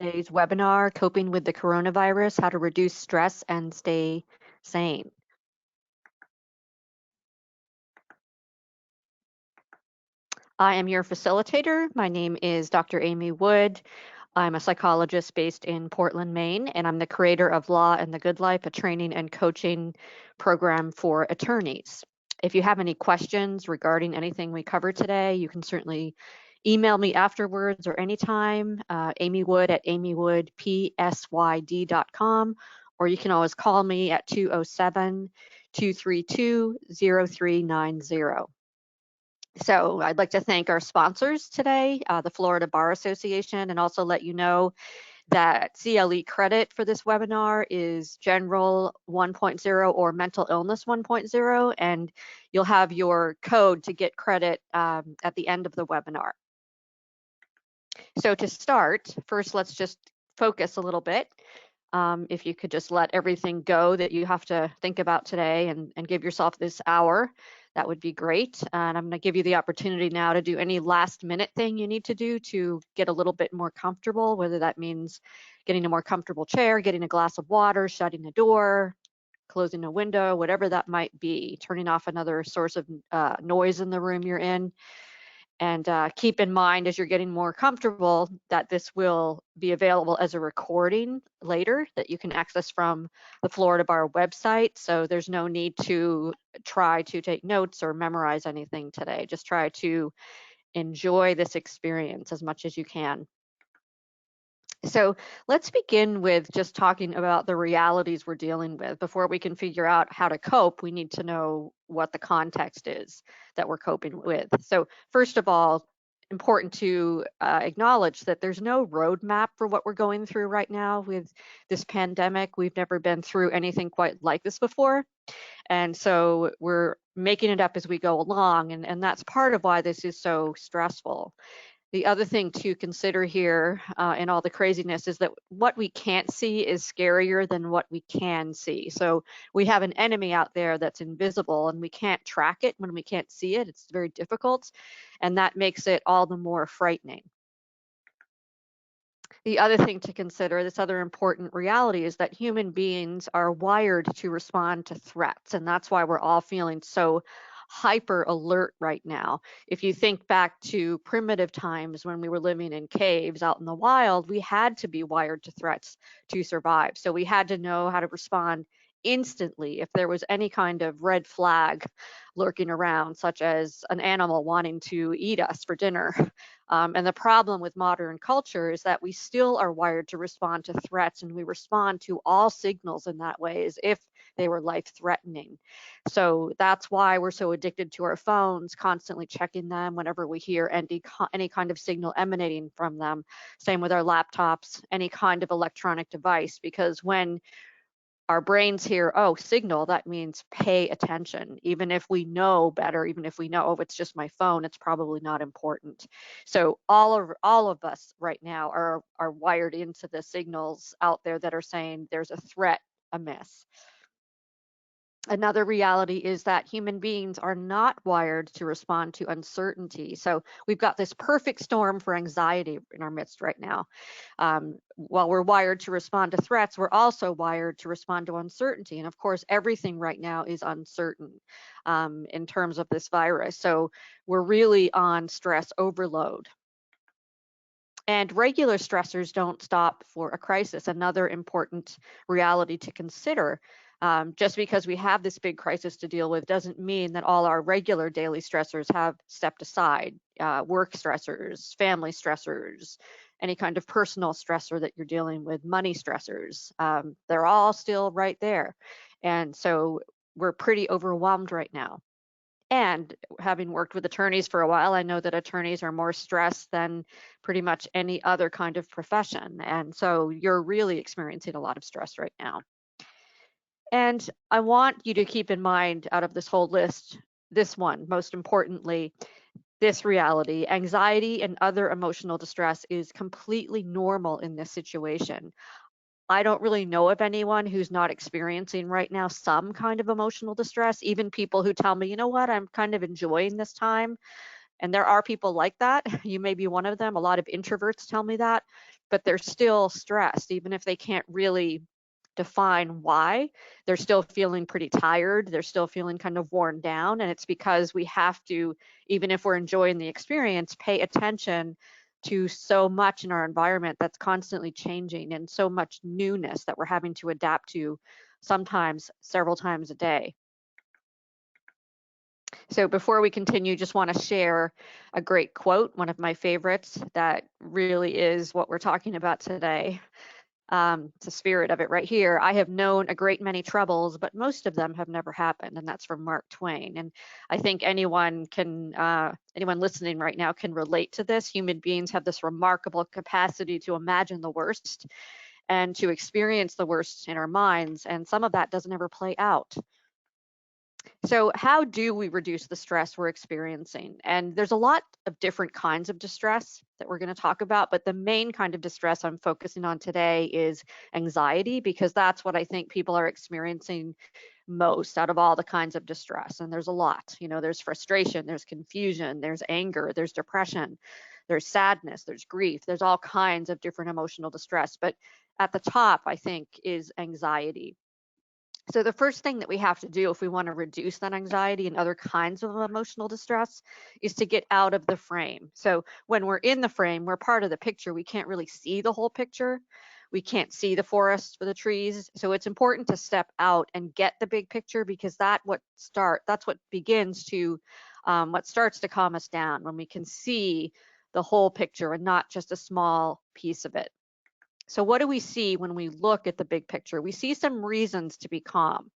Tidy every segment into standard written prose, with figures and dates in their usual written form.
Today's webinar, Coping with the Coronavirus, How to Reduce Stress and Stay Sane. I am your facilitator. My name is Dr. Amy Wood. I'm a psychologist based in Portland, Maine, and I'm the creator of Law and the Good Life, a training and coaching program for attorneys. If you have any questions regarding anything we cover today, you can certainly email me afterwards or anytime, Amy Wood at amywoodpsyd.com, or you can always call me at 207-232-0390. So I'd like to thank our sponsors today, the Florida Bar Association, and also let you know that CLE credit for this webinar is General 1.0 or Mental Illness 1.0, and you'll have your code to get credit at the end of the webinar. So to start, first let's just focus a little bit. If you could just let everything go that you have to think about today and give yourself this hour, that would be great. And I'm going to give you the opportunity now to do any last minute thing you need to do to get a little bit more comfortable, whether that means getting a more comfortable chair, getting a glass of water, shutting a door, closing a window, whatever that might be, turning off another source of noise in the room you're in. And keep in mind as you're getting more comfortable that this will be available as a recording later that you can access from the Florida Bar website. So there's no need to try to take notes or memorize anything today. Just try to enjoy this experience as much as you can. So let's begin with just talking about the realities we're dealing with. Before we can figure out how to cope, we need to know what the context is that we're coping with. So first of all, important to acknowledge that there's no roadmap for what we're going through right now with this pandemic. We've never been through anything quite like this before. And so we're making it up as we go along. And that's part of why this is so stressful. The other thing to consider here in all the craziness is that what we can't see is scarier than what we can see. So we have an enemy out there that's invisible and we can't track it when we can't see it. It's very difficult, and that makes it all the more frightening. The other thing to consider, this other important reality, is that human beings are wired to respond to threats, and that's why we're all feeling so hyper alert right now. If you think back to primitive times when we were living in caves out in the wild, we had to be wired to threats to survive. So we had to know how to respond instantly if there was any kind of red flag lurking around, such as an animal wanting to eat us for dinner. And the problem with modern culture is that we still are wired to respond to threats, and we respond to all signals in that way as if they were life-threatening. So that's why we're so addicted to our phones, constantly checking them whenever we hear any kind of signal emanating from them. Same with our laptops, any kind of electronic device, because when our brains hear, oh, signal, that means pay attention. Even if we know better, even if we know, oh, it's just my phone, it's probably not important. So all of us right now are wired into the signals out there that are saying there's a threat amiss. Another reality is that human beings are not wired to respond to uncertainty. So we've got this perfect storm for anxiety in our midst right now. While we're wired to respond to threats, we're also wired to respond to uncertainty. And of course, everything right now is uncertain in terms of this virus. So we're really on stress overload. And regular stressors don't stop for a crisis. Another important reality to consider. Just because we have this big crisis to deal with doesn't mean that all our regular daily stressors have stepped aside. Work stressors, family stressors, any kind of personal stressor that you're dealing with, money stressors, they're all still right there. And so we're pretty overwhelmed right now. And having worked with attorneys for a while, I know that attorneys are more stressed than pretty much any other kind of profession. And so you're really experiencing a lot of stress right now. And I want you to keep in mind out of this whole list, this one, most importantly, this reality. Anxiety and other emotional distress is completely normal in this situation. I don't really know of anyone who's not experiencing right now some kind of emotional distress, even people who tell me, you know what, I'm kind of enjoying this time. And there are people like that. You may be one of them. A lot of introverts tell me that, but they're still stressed, even if they can't really define why. They're still feeling pretty tired. They're still feeling kind of worn down. And it's because we have to, even if we're enjoying the experience, pay attention to so much in our environment that's constantly changing and so much newness that we're having to adapt to, sometimes several times a day. So before we continue, just want to share a great quote, one of my favorites that really is what we're talking about today. It's the spirit of it right here. I have known a great many troubles, but most of them have never happened. And that's from Mark Twain. And I think anyone listening right now can relate to this. Human beings have this remarkable capacity to imagine the worst and to experience the worst in our minds. And some of that doesn't ever play out. So how do we reduce the stress we're experiencing? And there's a lot of different kinds of distress that we're going to talk about, but the main kind of distress I'm focusing on today is anxiety, because that's what I think people are experiencing most out of all the kinds of distress. And there's a lot, there's frustration, there's confusion, there's anger, there's depression, there's sadness, there's grief, there's all kinds of different emotional distress. But at the top, I think, is anxiety. So the first thing that we have to do if we want to reduce that anxiety and other kinds of emotional distress is to get out of the frame. So when we're in the frame, we're part of the picture. We can't really see the whole picture. We can't see the forest for the trees. So it's important to step out and get the big picture, because that's what starts to calm us down, when we can see the whole picture and not just a small piece of it. So what do we see when we look at the big picture? We see some reasons to be calm.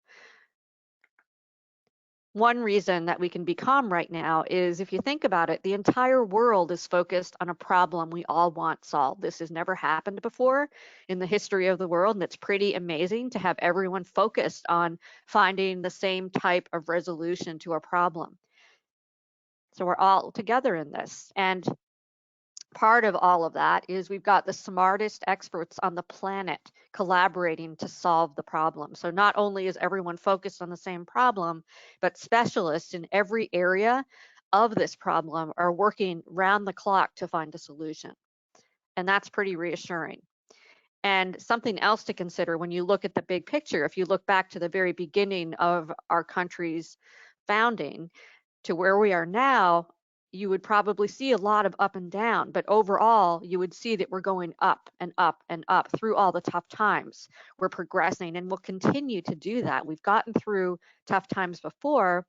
One reason that we can be calm right now is, if you think about it, the entire world is focused on a problem we all want solved. This has never happened before in the history of the world, and it's pretty amazing to have everyone focused on finding the same type of resolution to a problem. So we're all together in this. And part of all of that is we've got the smartest experts on the planet collaborating to solve the problem. So not only is everyone focused on the same problem, but specialists in every area of this problem are working round the clock to find a solution. And that's pretty reassuring. And something else to consider when you look at the big picture, if you look back to the very beginning of our country's founding to where we are now, you would probably see a lot of up and down, but overall, you would see that we're going up and up and up through all the tough times. We're progressing, and we'll continue to do that. We've gotten through tough times before,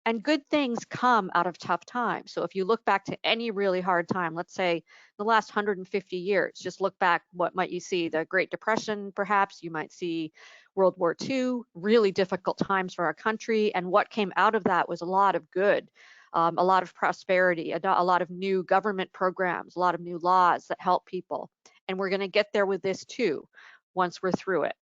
and good things come out of tough times. So if you look back to any really hard time, let's say the last 150 years, just look back, what might you see? The Great Depression, perhaps. You might see World War II, really difficult times for our country. And what came out of that was a lot of good. A lot of prosperity, a lot of new government programs, a lot of new laws that help people. And we're going to get there with this too, once we're through it.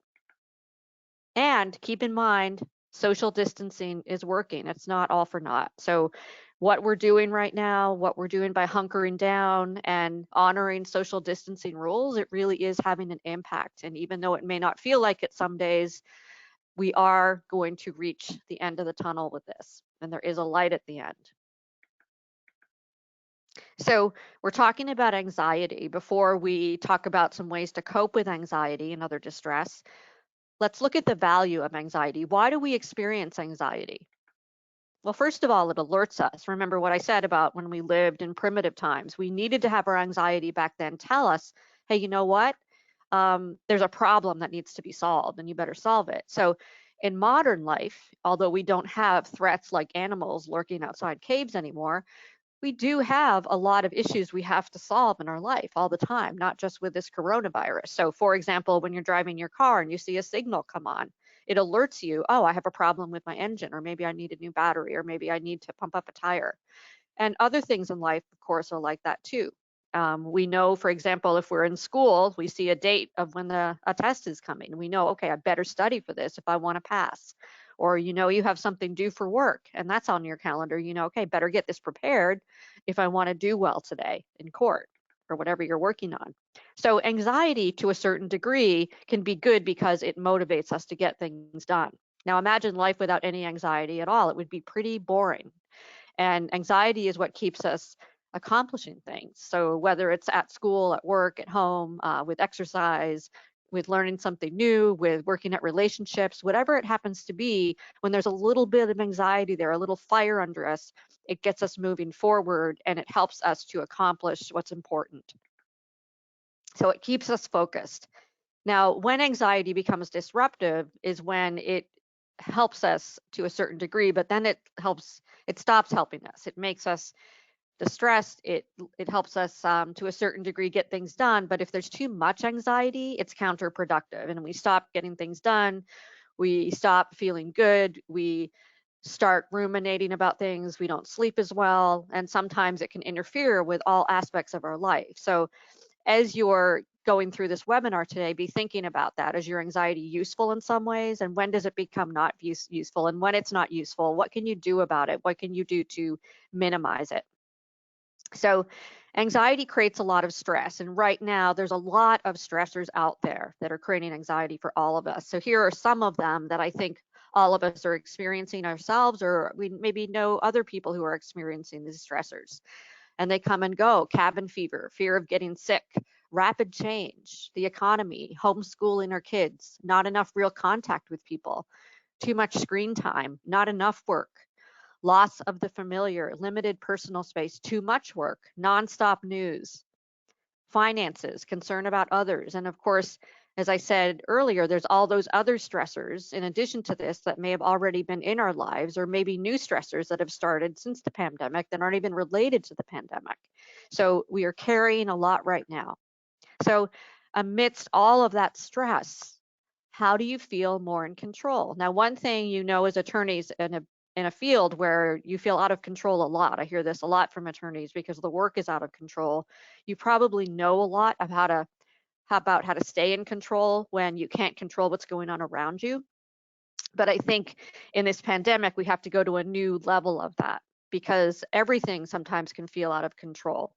And keep in mind, social distancing is working. It's not all for naught. So what we're doing right now, what we're doing by hunkering down and honoring social distancing rules, it really is having an impact. And even though it may not feel like it some days, we are going to reach the end of the tunnel with this. And there is a light at the end. So we're talking about anxiety. Before we talk about some ways to cope with anxiety and other distress, let's look at the value of anxiety. Why do we experience anxiety? Well, first of all, it alerts us. Remember what I said about when we lived in primitive times. We needed to have our anxiety back then tell us, hey, you know what? There's a problem that needs to be solved, and you better solve it. So in modern life, although we don't have threats like animals lurking outside caves anymore, we do have a lot of issues we have to solve in our life all the time, not just with this coronavirus. So for example, when you're driving your car and you see a signal come on, it alerts you, oh, I have a problem with my engine, or maybe I need a new battery, or maybe I need to pump up a tire. And other things in life, of course, are like that too. We know, for example, if we're in school, we see a date of when a test is coming. We know, okay, I better study for this if I want to pass. Or you have something due for work and that's on your calendar. Okay, better get this prepared if I want to do well today in court or whatever you're working on. So anxiety, to a certain degree, can be good because it motivates us to get things done. Now imagine life without any anxiety at all. It would be pretty boring. And anxiety is what keeps us accomplishing things. So whether it's at school, at work, at home, with exercise, with learning something new, with working at relationships, whatever it happens to be, when there's a little bit of anxiety there, a little fire under us, it gets us moving forward and it helps us to accomplish what's important. So it keeps us focused. Now, when anxiety becomes disruptive is when it helps us to a certain degree, but then it stops helping us. It makes us distressed. It helps us to a certain degree get things done. But if there's too much anxiety, it's counterproductive, and we stop getting things done. We stop feeling good. We start ruminating about things. We don't sleep as well, and sometimes it can interfere with all aspects of our life. So as you're going through this webinar today, be thinking about that. Is your anxiety useful in some ways? And when does it become not useful? And when it's not useful, what can you do about it? What can you do to minimize it? So anxiety creates a lot of stress. And right now, there's a lot of stressors out there that are creating anxiety for all of us. So here are some of them that I think all of us are experiencing ourselves, or we maybe know other people who are experiencing these stressors. And they come and go: cabin fever, fear of getting sick, rapid change, the economy, homeschooling our kids, not enough real contact with people, too much screen time, not enough work, loss of the familiar, limited personal space, too much work, nonstop news, finances, concern about others. And of course, as I said earlier, there's all those other stressors in addition to this that may have already been in our lives, or maybe new stressors that have started since the pandemic that aren't even related to the pandemic. So we are carrying a lot right now. So amidst all of that stress, how do you feel more in control? Now, one thing you know as attorneys in a field where you feel out of control a lot. I hear this a lot from attorneys because the work is out of control. You probably know a lot of how to stay in control when you can't control what's going on around you. But I think in this pandemic, we have to go to a new level of that because everything sometimes can feel out of control.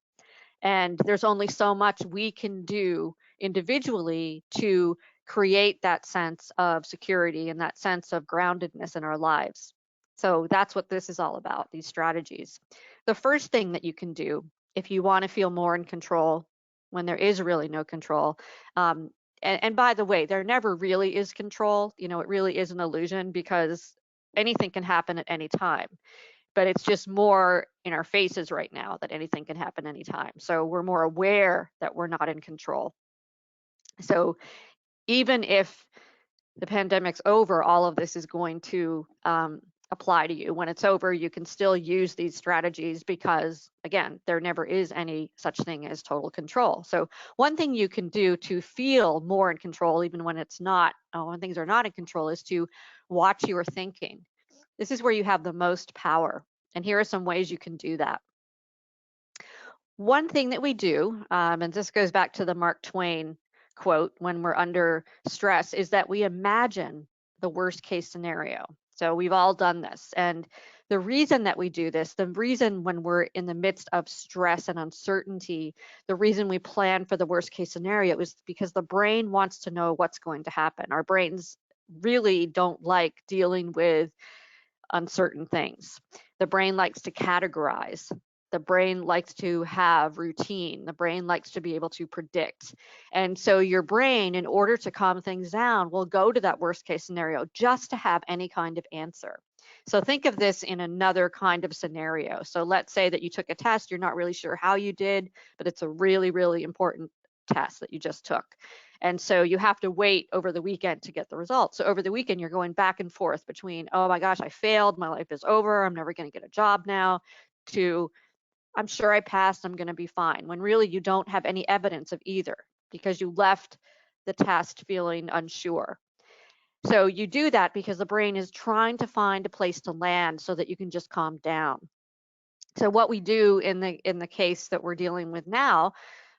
And there's only so much we can do individually to create that sense of security and that sense of groundedness in our lives. So that's what this is all about, these strategies. The first thing that you can do if you want to feel more in control when there is really no control, and by the way, there never really is control. You know, it really is an illusion because anything can happen at any time, but it's just more in our faces right now that anything can happen anytime. So we're more aware that we're not in control. So even if the pandemic's over, all of this is going to apply to you. When it's over, you can still use these strategies because, again, there never is any such thing as total control. So one thing you can do to feel more in control, even when it's not, when things are not in control, is to watch your thinking. This is where you have the most power. And here are some ways you can do that. One thing that we do, and this goes back to the Mark Twain quote, when we're under stress, is that we imagine the worst case scenario. So we've all done this. And the reason that we do this, the reason when we're in the midst of stress and uncertainty, the reason we plan for the worst case scenario is because the brain wants to know what's going to happen. Our brains really don't like dealing with uncertain things. The brain likes to categorize. The brain likes to have routine. The brain likes to be able to predict. And so your brain, in order to calm things down, will go to that worst case scenario just to have any kind of answer. So think of this in another kind of scenario. So let's say that you took a test, you're not really sure how you did, but it's a really, really important test that you just took. And so you have to wait over the weekend to get the results. So over the weekend, you're going back and forth between, oh my gosh, I failed, my life is over, I'm never going to get a job now, to I'm sure I passed, I'm going to be fine, when really you don't have any evidence of either because you left the test feeling unsure. So you do that because the brain is trying to find a place to land so that you can just calm down. So what we do in the case that we're dealing with now,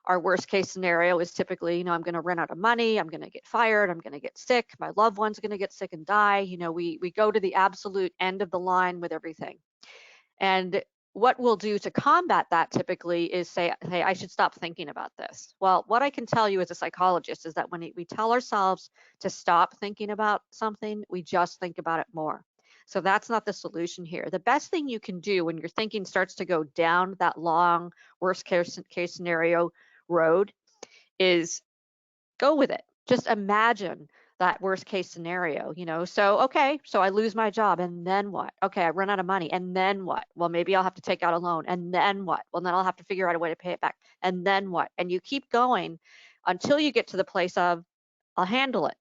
our worst case scenario is typically, I'm going to run out of money, I'm going to get fired, I'm going to get sick, my loved one's going to get sick and die. We go to the absolute end of the line with everything. And what we'll do to combat that typically is say, hey, I should stop thinking about this. Well, what I can tell you as a psychologist is that when we tell ourselves to stop thinking about something, we just think about it more. So that's not the solution here. The best thing you can do when your thinking starts to go down that long worst case scenario road is go with it. Just imagine that worst case scenario, So, okay, so I lose my job and then what? Okay, I run out of money and then what? Well, maybe I'll have to take out a loan and then what? Well, then I'll have to figure out a way to pay it back. And then what? And you keep going until you get to the place of I'll handle it.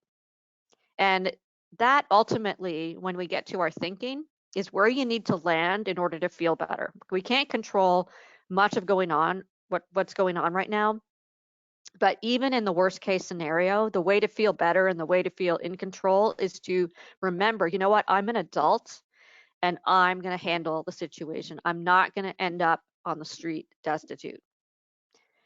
And that ultimately, when we get to our thinking, is where you need to land in order to feel better. We can't control much of what's going on right now. But even in the worst case scenario, the way to feel better and the way to feel in control is to remember, you know what, I'm an adult and I'm going to handle the situation. I'm not going to end up on the street destitute.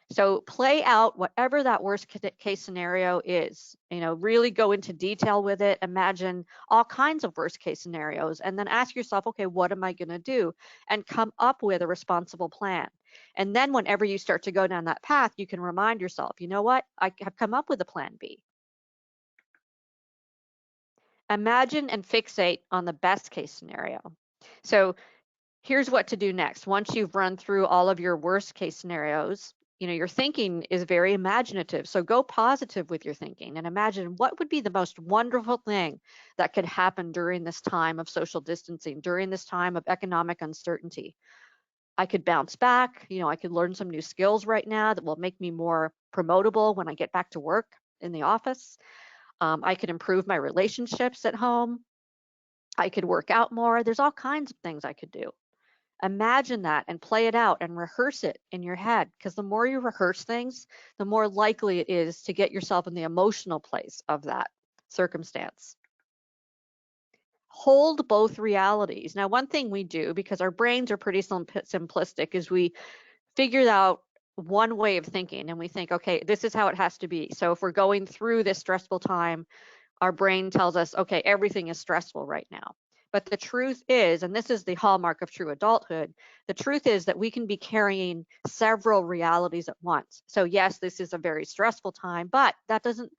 So play out whatever that worst case scenario is, really go into detail with it, imagine all kinds of worst case scenarios, and then ask yourself, okay, what am I going to do? And come up with a responsible plan. And then whenever you start to go down that path, you can remind yourself, you know what, I have come up with a plan B. Imagine and fixate on the best case scenario. So here's what to do next. Once you've run through all of your worst case scenarios, your thinking is very imaginative. So go positive with your thinking and imagine what would be the most wonderful thing that could happen during this time of social distancing, during this time of economic uncertainty. I could bounce back, I could learn some new skills right now that will make me more promotable when I get back to work in the office. I could improve my relationships at home. I could work out more. There's all kinds of things I could do. Imagine that and play it out and rehearse it in your head, because the more you rehearse things, the more likely it is to get yourself in the emotional place of that circumstance. Hold both realities. Now, one thing we do, because our brains are pretty simplistic, is we figure out one way of thinking and we think, okay, this is how it has to be. So if we're going through this stressful time, our brain tells us, okay, everything is stressful right now. But the truth is, and this is the hallmark of true adulthood, the truth is that we can be carrying several realities at once. So yes, this is a very stressful time, but that doesn't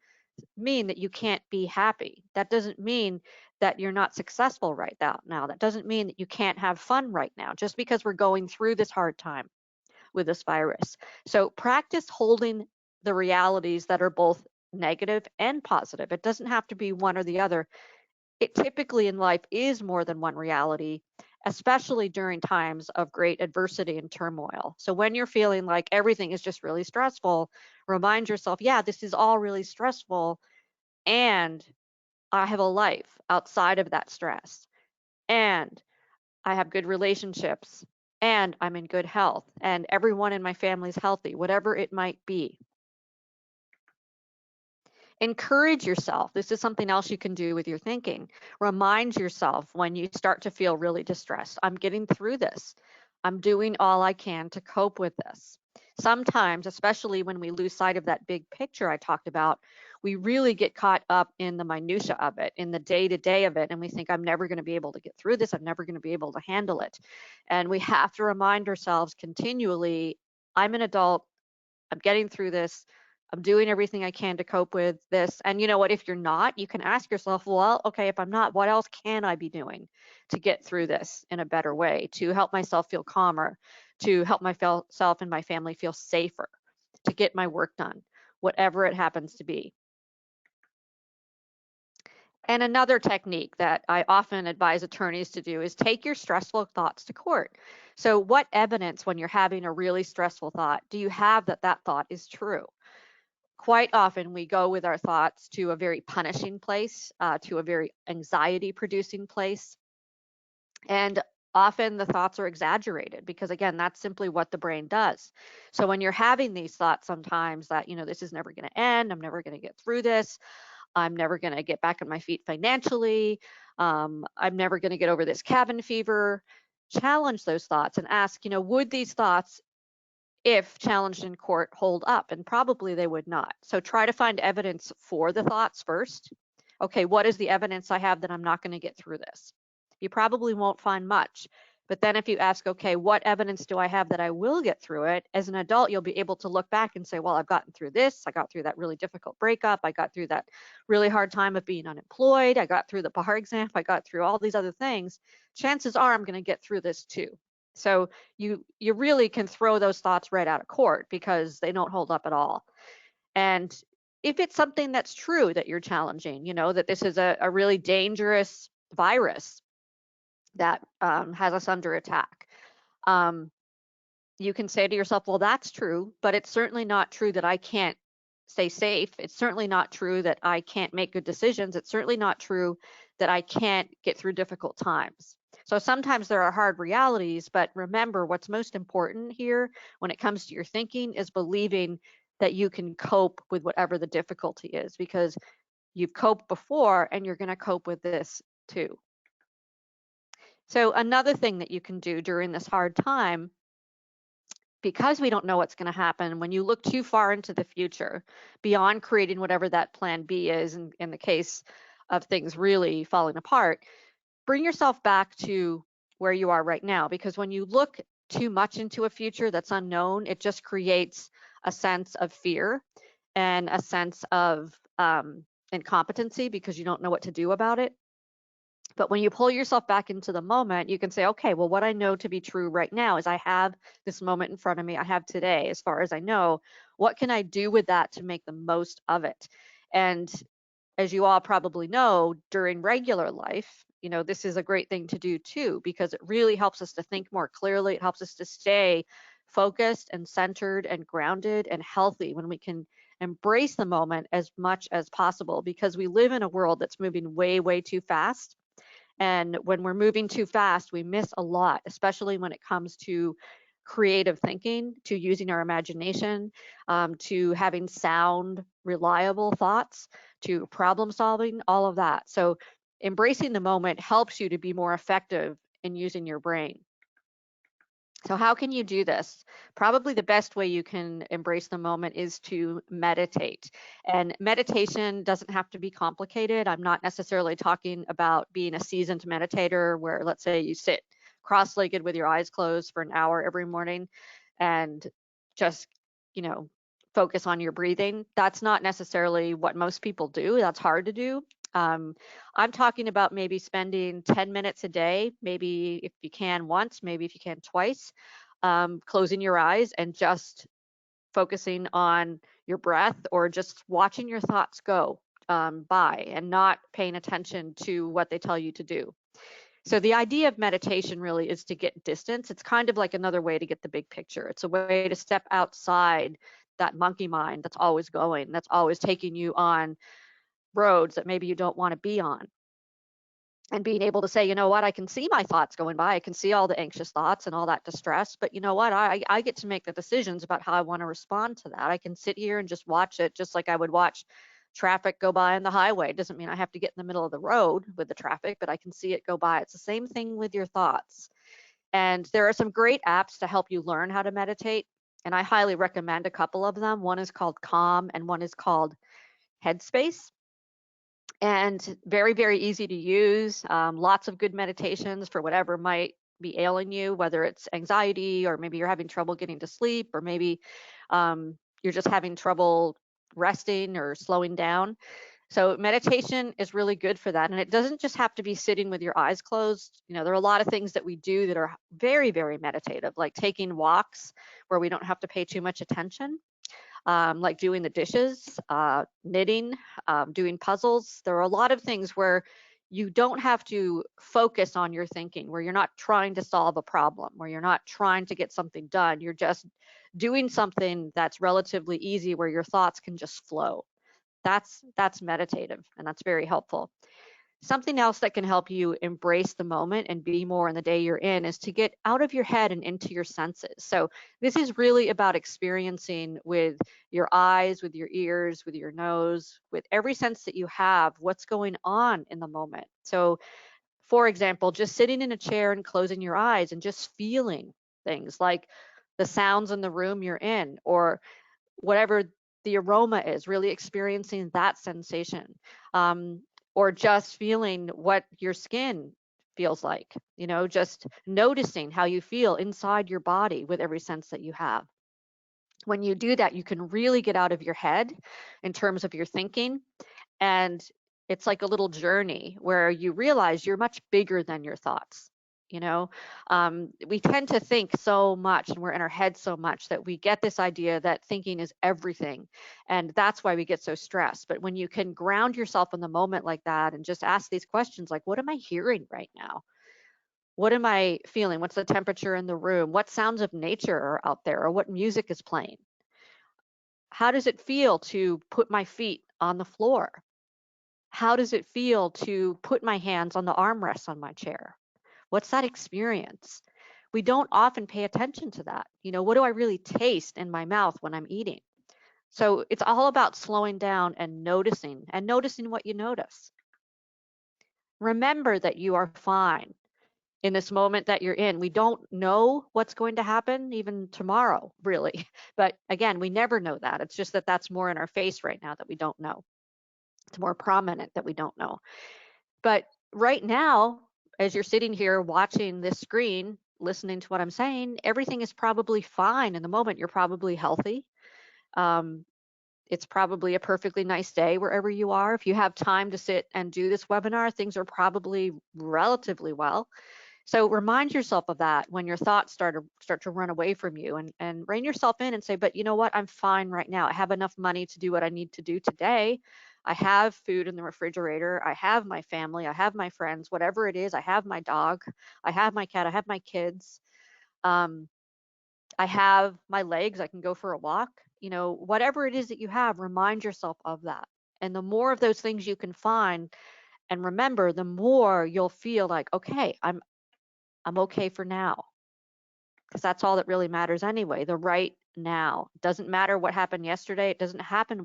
mean that you can't be happy. That doesn't mean that you're not successful right now. That doesn't mean that you can't have fun right now, just because we're going through this hard time with this virus. So practice holding the realities that are both negative and positive. It doesn't have to be one or the other. It typically in life is more than one reality, especially during times of great adversity and turmoil. So when you're feeling like everything is just really stressful, remind yourself, yeah, this is all really stressful, and I have a life outside of that stress, and I have good relationships, and I'm in good health, and everyone in my family is healthy, whatever it might be. Encourage yourself. This is something else you can do with your thinking. Remind yourself when you start to feel really distressed, I'm getting through this. I'm doing all I can to cope with this. Sometimes, especially when we lose sight of that big picture I talked about, we really get caught up in the minutia of it, in the day-to-day of it, and we think, I'm never going to be able to get through this. I'm never going to be able to handle it. And we have to remind ourselves continually, I'm an adult. I'm getting through this. I'm doing everything I can to cope with this. And you know what? If you're not, you can ask yourself, well, okay, if I'm not, what else can I be doing to get through this in a better way, to help myself feel calmer, to help myself and my family feel safer, to get my work done, whatever it happens to be. And another technique that I often advise attorneys to do is take your stressful thoughts to court. So what evidence, when you're having a really stressful thought, do you have that that thought is true? Quite often we go with our thoughts to a very punishing place, to a very anxiety producing place. And often the thoughts are exaggerated because, again, that's simply what the brain does. So when you're having these thoughts sometimes that, this is never going to end, I'm never going to get through this, I'm never going to get back on my feet financially, I'm never going to get over this cabin fever, challenge those thoughts and ask, would these thoughts, if challenged in court, hold up? And probably they would not. So try to find evidence for the thoughts first. Okay, what is the evidence I have that I'm not going to get through this? You probably won't find much, But then if you ask, okay, what evidence do I have that I will get through it? As an adult, you'll be able to look back and say, well, I've gotten through this. I got through that really difficult breakup. I got through that really hard time of being unemployed. I got through the bar exam. I got through all these other things. Chances are I'm going to get through this too. So you really can throw those thoughts right out of court because they don't hold up at all. And if it's something that's true that you're challenging, that this is a really dangerous virus that has us under attack, um, you can say to yourself, well, that's true, but it's certainly not true that I can't stay safe. It's certainly not true that I can't make good decisions. It's certainly not true that I can't get through difficult times. So sometimes there are hard realities, but remember what's most important here when it comes to your thinking is believing that you can cope with whatever the difficulty is, because you've coped before and you're going to cope with this too. So another thing that you can do during this hard time, because we don't know what's going to happen, when you look too far into the future, beyond creating whatever that plan B is, in the case of things really falling apart, bring yourself back to where you are right now. Because when you look too much into a future that's unknown, it just creates a sense of fear and a sense of incompetency because you don't know what to do about it. But when you pull yourself back into the moment, you can say, okay, well, what I know to be true right now is I have this moment in front of me. I have today, as far as I know. What can I do with that to make the most of it? And as you all probably know, during regular life, this is a great thing to do too, because it really helps us to think more clearly. It helps us to stay focused and centered and grounded and healthy when we can embrace the moment as much as possible, because we live in a world that's moving way, way too fast. And when we're moving too fast, we miss a lot, especially when it comes to creative thinking, to using our imagination, to having sound, reliable thoughts, to problem solving, all of that. So embracing the moment helps you to be more effective in using your brain. So how can you do this? Probably the best way you can embrace the moment is to meditate. And meditation doesn't have to be complicated. I'm not necessarily talking about being a seasoned meditator where, let's say, you sit cross-legged with your eyes closed for an hour every morning and just, focus on your breathing. That's not necessarily what most people do. That's hard to do. I'm talking about maybe spending 10 minutes a day, maybe if you can once, maybe if you can twice, closing your eyes and just focusing on your breath, or just watching your thoughts go by and not paying attention to what they tell you to do. So the idea of meditation really is to get distance. It's kind of like another way to get the big picture. It's a way to step outside that monkey mind that's always going, that's always taking you on roads that maybe you don't want to be on, and being able to say, you know what, I can see my thoughts going by. I can see all the anxious thoughts and all that distress, but you know what, I get to make the decisions about how I want to respond to that. I can sit here and just watch it, just like I would watch traffic go by on the highway. It doesn't mean I have to get in the middle of the road with the traffic, but I can see it go by. It's the same thing with your thoughts. And there are some great apps to help you learn how to meditate, and I highly recommend a couple of them. One is called Calm and one is called Headspace. And very, very easy to use. Lots of good meditations for whatever might be ailing you, whether it's anxiety, or maybe you're having trouble getting to sleep, or maybe you're just having trouble resting or slowing down. So meditation is really good for that. And it doesn't just have to be sitting with your eyes closed. There are a lot of things that we do that are very, very meditative, like taking walks where we don't have to pay too much attention. Like doing the dishes, knitting, doing puzzles. There are a lot of things where you don't have to focus on your thinking, where you're not trying to solve a problem, where you're not trying to get something done. You're just doing something that's relatively easy, where your thoughts can just flow. That's meditative, and that's very helpful. Something else that can help you embrace the moment and be more in the day you're in is to get out of your head and into your senses. So this is really about experiencing with your eyes, with your ears, with your nose, with every sense that you have, what's going on in the moment. So for example, just sitting in a chair and closing your eyes and just feeling things like the sounds in the room you're in, or whatever the aroma is, really experiencing that sensation. Or just feeling what your skin feels like, just noticing how you feel inside your body with every sense that you have. When you do that, you can really get out of your head in terms of your thinking. And it's like a little journey where you realize you're much bigger than your thoughts. You know, we tend to think so much and we're in our head so much that we get this idea that thinking is everything. And that's why we get so stressed. But when you can ground yourself in the moment like that and just ask these questions like, what am I hearing right now? What am I feeling? What's the temperature in the room? What sounds of nature are out there? Or what music is playing? How does it feel to put my feet on the floor? How does it feel to put my hands on the armrests on my chair? What's that experience? We don't often pay attention to that. What do I really taste in my mouth when I'm eating? So it's all about slowing down and noticing what you notice. Remember that you are fine in this moment that you're in. We don't know what's going to happen even tomorrow, really. But again, we never know that. It's just that that's more in our face right now that we don't know. It's more prominent that we don't know. But right now, as you're sitting here watching this screen, listening to what I'm saying, everything is probably fine in the moment. You're probably healthy. Um, it's probably a perfectly nice day wherever you are. If you have time to sit and do this webinar, things are probably relatively well. So remind yourself of that when your thoughts start to run away from you, and rein yourself in and say, but you know what? I'm fine right now. I have enough money to do what I need to do today. I have food in the refrigerator. I have my family. I have my friends, whatever it is. I have my dog. I have my cat. I have my kids. Um, I have my legs. I can go for a walk. Whatever it is that you have, remind yourself of that. And the more of those things you can find and remember, the more you'll feel like, okay, I'm okay for now, because that's all that really matters anyway. The right now. It doesn't matter what happened yesterday. It doesn't matter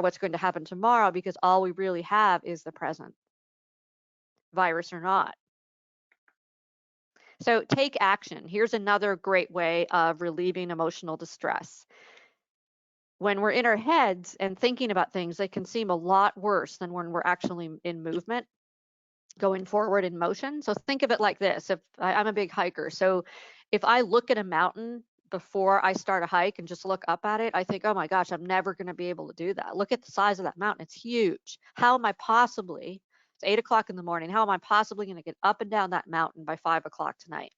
what's going to happen tomorrow, because all we really have is the present, virus or not. So take action. Here's another great way of relieving emotional distress. When we're in our heads and thinking about things, they can seem a lot worse than when we're actually in movement, going forward in motion. So think of it like this. I'm a big hiker, so if I look at a mountain before I start a hike and just look up at it, I think, oh my gosh, I'm never going to be able to do that. Look at the size of that mountain. It's huge. It's 8 o'clock in the morning. How am I possibly going to get up and down that mountain by 5 o'clock tonight?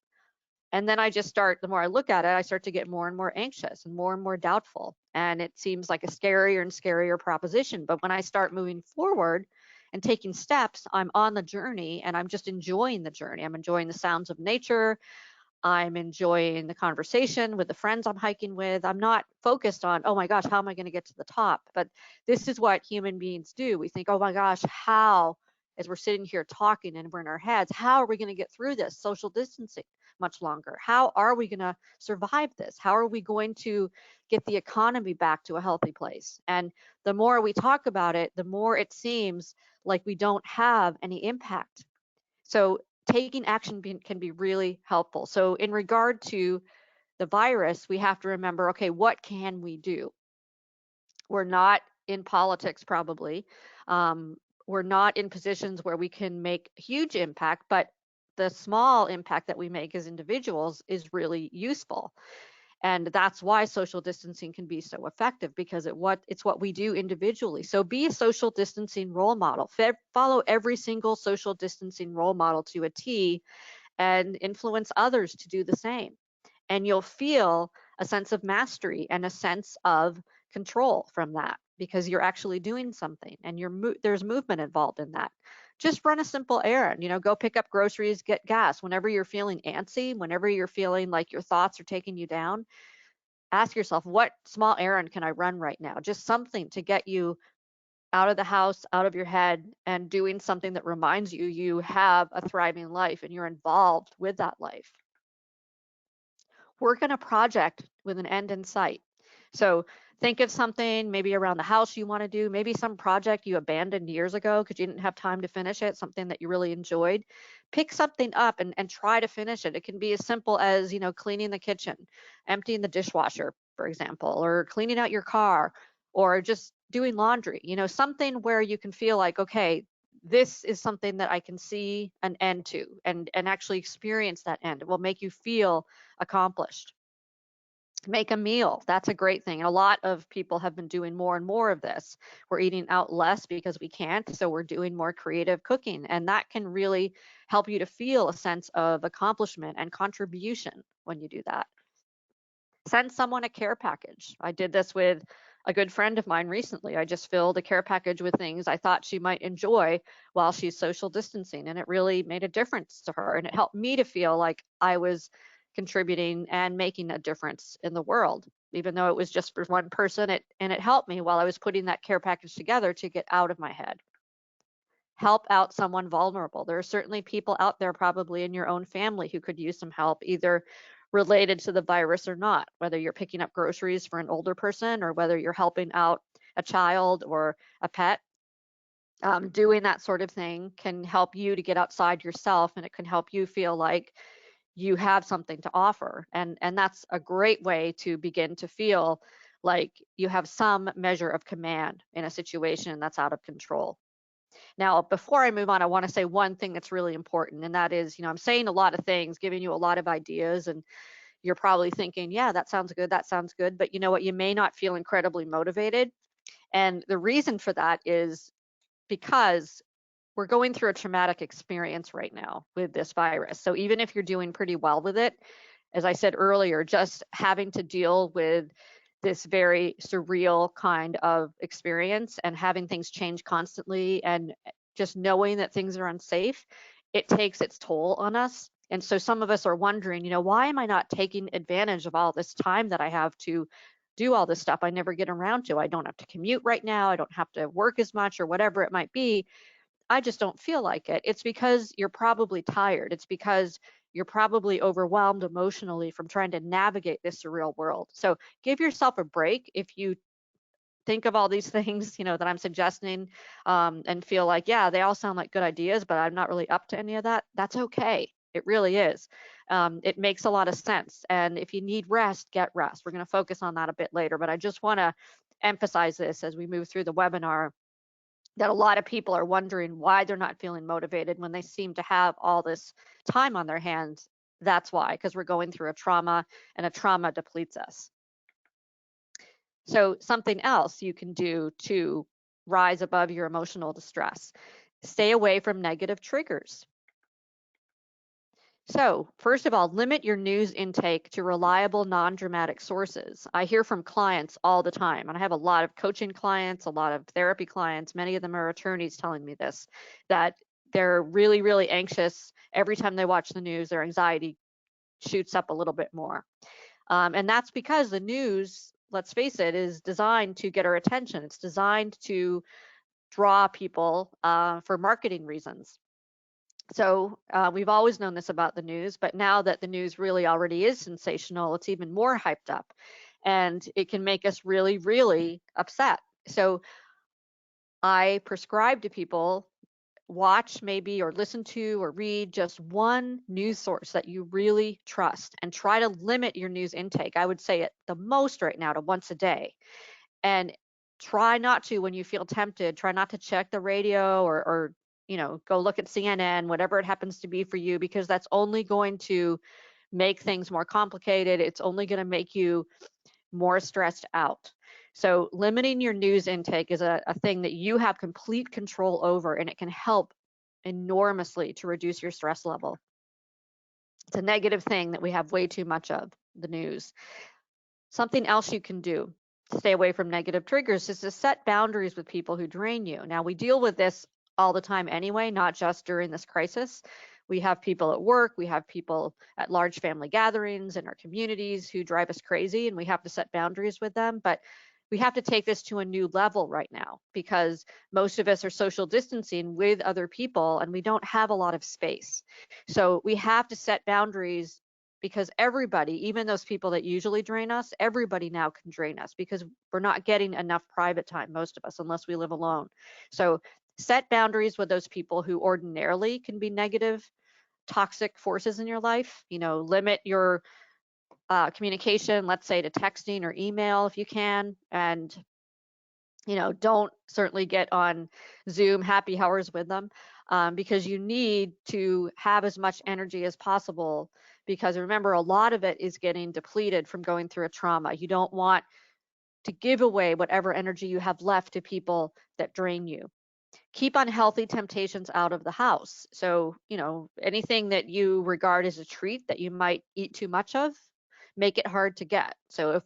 And then the more I look at it, I start to get more and more anxious and more doubtful. And it seems like a scarier and scarier proposition. But when I start moving forward and taking steps, I'm on the journey and I'm just enjoying the journey. I'm enjoying the sounds of nature. I'm enjoying the conversation with the friends I'm hiking with. I'm not focused on, oh my gosh, how am I going to get to the top? But this is what human beings do. We think, oh my gosh, as we're sitting here talking and we're in our heads, how are we going to get through this social distancing much longer? How are we going to survive this? How are we going to get the economy back to a healthy place? And the more we talk about it, the more it seems like we don't have any impact. So taking action can be really helpful. So in regard to the virus, we have to remember, okay, what can we do? We're not in politics, probably. We're not in positions where we can make huge impact, but the small impact that we make as individuals is really useful. And that's why social distancing can be so effective, because it's what we do individually. So be a social distancing role model. Follow every single social distancing role model to a T and influence others to do the same. And you'll feel a sense of mastery and a sense of control from that, because you're actually doing something and there's movement involved in that. Just run a simple errand, go pick up groceries, get gas. Whenever you're feeling antsy, whenever you're feeling like your thoughts are taking you down, ask yourself, what small errand can I run right now? Just something to get you out of the house, out of your head, and doing something that reminds you have a thriving life and you're involved with that life. Work on a project with an end in sight. So think of something maybe around the house you want to do, maybe some project you abandoned years ago because you didn't have time to finish it, something that you really enjoyed. Pick something up and try to finish it. It can be as simple as, cleaning the kitchen, emptying the dishwasher, for example, or cleaning out your car, or just doing laundry, something where you can feel like, okay, this is something that I can see an end to and actually experience that end. It will make you feel accomplished. Make a meal. That's a great thing. A lot of people have been doing more and more of this. We're eating out less because we can't, so we're doing more creative cooking, and that can really help you to feel a sense of accomplishment and contribution when you do that. Send someone a care package. I did this with a good friend of mine recently. I just filled a care package with things I thought she might enjoy while she's social distancing, and it really made a difference to her. And it helped me to feel like I was contributing and making a difference in the world, even though it was just for one person. It helped me while I was putting that care package together to get out of my head. Help out someone vulnerable. There are certainly people out there, probably in your own family, who could use some help, either related to the virus or not, whether you're picking up groceries for an older person or whether you're helping out a child or a pet. Doing that sort of thing can help you to get outside yourself, and it can help you feel like you have something to offer. And that's a great way to begin to feel like you have some measure of command in a situation that's out of control. Now, before I move on, I want to say one thing that's really important, and that is, I'm saying a lot of things, giving you a lot of ideas, and you're probably thinking, yeah, that sounds good, that sounds good. But you know what? You may not feel incredibly motivated. And the reason for that is because we're going through a traumatic experience right now with this virus. So even if you're doing pretty well with it, as I said earlier, just having to deal with this very surreal kind of experience and having things change constantly and just knowing that things are unsafe, it takes its toll on us. And so some of us are wondering, why am I not taking advantage of all this time that I have to do all this stuff I never get around to? I don't have to commute right now. I don't have to work as much or whatever it might be. I just don't feel like it. It's because you're probably tired. It's because you're probably overwhelmed emotionally from trying to navigate this surreal world. So give yourself a break if you think of all these things, that I'm suggesting, and feel like, yeah, they all sound like good ideas, but I'm not really up to any of that. That's okay. It really is. It makes a lot of sense. And if you need rest, get rest. We're going to focus on that a bit later, but I just want to emphasize this as we move through the webinar, that a lot of people are wondering why they're not feeling motivated when they seem to have all this time on their hands. That's why, because we're going through a trauma, and a trauma depletes us. So something else you can do to rise above your emotional distress: stay away from negative triggers. So, first of all, limit your news intake to reliable, non-dramatic sources. I hear from clients all the time, and I have a lot of coaching clients, a lot of therapy clients. Many of them are attorneys telling me this, that they're really, really anxious. Every time they watch the news, their anxiety shoots up a little bit more. And that's because the news, let's face it, is designed to get our attention. It's designed to draw people for marketing reasons. So we've always known this about the news, but now that the news really already is sensational, it's even more hyped up, and it can make us really, really upset. So I prescribe to people, watch maybe or listen to or read just one news source that you really trust, and try to limit your news intake. I would say at the most right now to once a day. And try not to, when you feel tempted, try not to check the radio or go look at CNN, whatever it happens to be for you, because that's only going to make things more complicated. It's only going to make you more stressed out. So limiting your news intake is a thing that you have complete control over, and it can help enormously to reduce your stress level. It's a negative thing that we have way too much of, the news. Something else you can do to stay away from negative triggers is to set boundaries with people who drain you. Now, we deal with this all the time anyway, not just during this crisis. We have people at work, we have people at large family gatherings in our communities who drive us crazy, and we have to set boundaries with them. But we have to take this to a new level right now, because most of us are social distancing with other people and we don't have a lot of space. So we have to set boundaries, because everybody, even those people that usually drain us, everybody now can drain us, because we're not getting enough private time, most of us, unless we live alone. So set boundaries with those people who ordinarily can be negative, toxic forces in your life. Limit your communication, let's say to texting or email if you can, and Don't certainly get on Zoom happy hours with them, because you need to have as much energy as possible. Because remember, a lot of it is getting depleted from going through a trauma. You don't want to give away whatever energy you have left to people that drain you. Keep unhealthy temptations out of the house. So, anything that you regard as a treat that you might eat too much of, make it hard to get. So if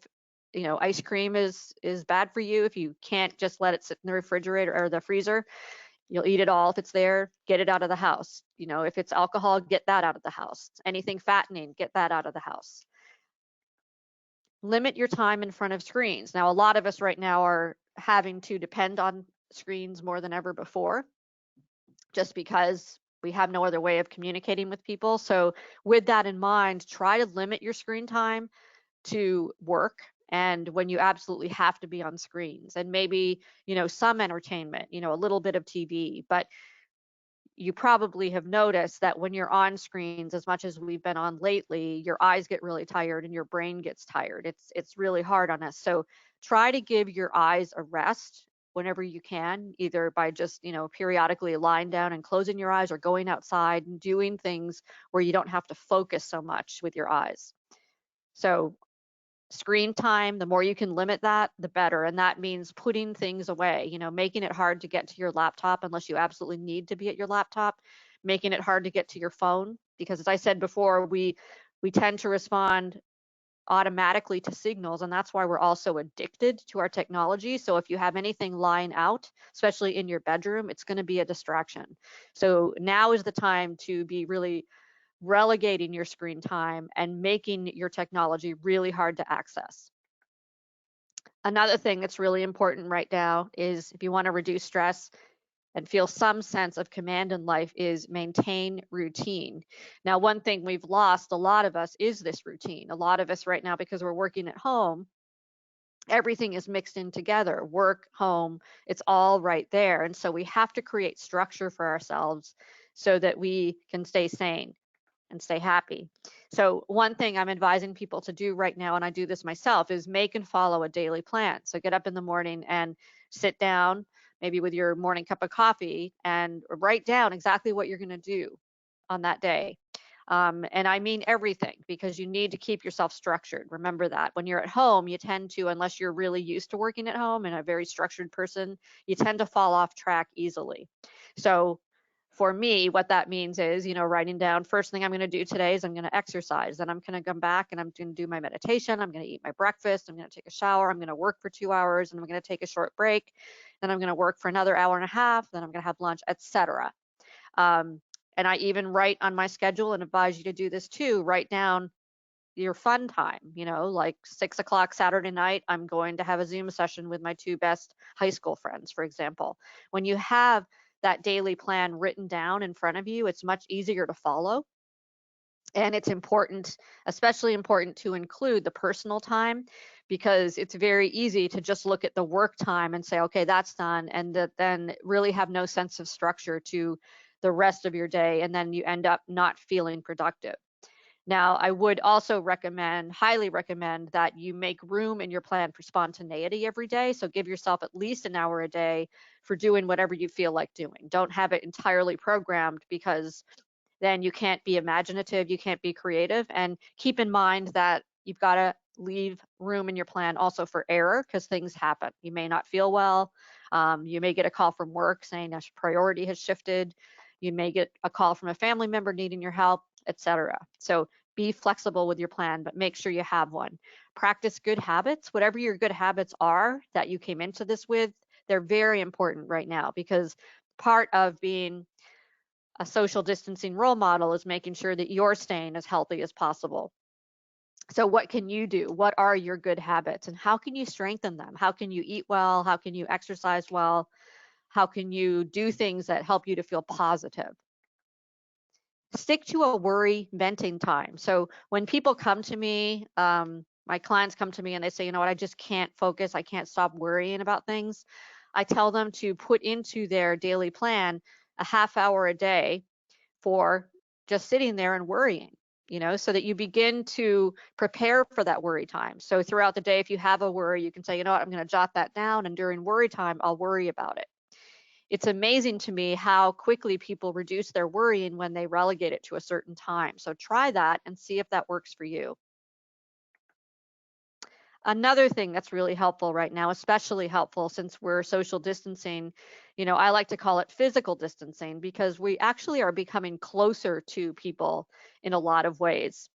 ice cream is bad for you, if you can't just let it sit in the refrigerator or the freezer, you'll eat it all. If it's there, get it out of the house. If it's alcohol, get that out of the house. Anything fattening, get that out of the house. Limit your time in front of screens. Now, a lot of us right now are having to depend on screens more than ever before, just because we have no other way of communicating with people. So with that in mind, try to limit your screen time to work and when you absolutely have to be on screens, and maybe, some entertainment, a little bit of TV. But you probably have noticed that when you're on screens as much as we've been on lately, your eyes get really tired and your brain gets tired. It's really hard on us. So try to give your eyes a rest whenever you can, either by just, periodically lying down and closing your eyes, or going outside and doing things where you don't have to focus so much with your eyes. So screen time, the more you can limit that, the better. And that means putting things away, making it hard to get to your laptop unless you absolutely need to be at your laptop, making it hard to get to your phone, because as I said before, we tend to respond automatically to signals, and that's why we're also addicted to our technology. So if you have anything lying out, especially in your bedroom, it's going to be a distraction. So now is the time to be really relegating your screen time and making your technology really hard to access. Another thing that's really important right now is, if you want to reduce stress and feel some sense of command in life, is maintain routine. Now, one thing we've lost, a lot of us, is this routine. A lot of us right now, because we're working at home, everything is mixed in together. Work, home, it's all right there. And so we have to create structure for ourselves so that we can stay sane and stay happy. So one thing I'm advising people to do right now, and I do this myself, is make and follow a daily plan. So get up in the morning and sit down, maybe with your morning cup of coffee, and write down exactly what you're going to do on that day. And I mean everything, because you need to keep yourself structured. Remember that when you're at home, you tend to, unless you're really used to working at home and a very structured person, you tend to fall off track easily. So for me, what that means is, writing down, first thing I'm going to do today is I'm going to exercise. Then I'm going to come back and I'm going to do my meditation. I'm going to eat my breakfast. I'm going to take a shower. I'm going to work for 2 hours, and I'm going to take a short break. Then I'm going to work for another hour and a half. Then I'm going to have lunch, etc. And I even write on my schedule, and advise you to do this too. Write down your fun time, like 6 o'clock Saturday night, I'm going to have a Zoom session with my two best high school friends, for example. When you have that daily plan written down in front of you, it's much easier to follow. And it's important, especially important, to include the personal time, because it's very easy to just look at the work time and say, okay, that's done, and then really have no sense of structure to the rest of your day, and then you end up not feeling productive. Now, I would also highly recommend, that you make room in your plan for spontaneity every day. So give yourself at least an hour a day for doing whatever you feel like doing. Don't have it entirely programmed, because then you can't be imaginative, you can't be creative. And keep in mind that you've got to leave room in your plan also for error, because things happen. You may not feel well. You may get a call from work saying a priority has shifted. You may get a call from a family member needing your help, etc. So be flexible with your plan, but make sure you have one. Practice good habits. Whatever your good habits are that you came into this with, they're very important right now, because part of being a social distancing role model is making sure that you're staying as healthy as possible. So what can you do? What are your good habits, and how can you strengthen them? How can you eat well? How can you exercise well? How can you do things that help you to feel positive? Stick to a worry venting time. So when people come to me, my clients come to me and they say, what, I just can't focus. I can't stop worrying about things. I tell them to put into their daily plan a half hour a day for just sitting there and worrying. so that you begin to prepare for that worry time. So throughout the day, if you have a worry, you can say, you know what, I'm going to jot that down. And during worry time, I'll worry about it. It's amazing to me how quickly people reduce their worrying when they relegate it to a certain time. So try that and see if that works for you. Another thing that's really helpful right now, especially helpful since we're social distancing, I like to call it physical distancing because we actually are becoming closer to people in a lot of ways.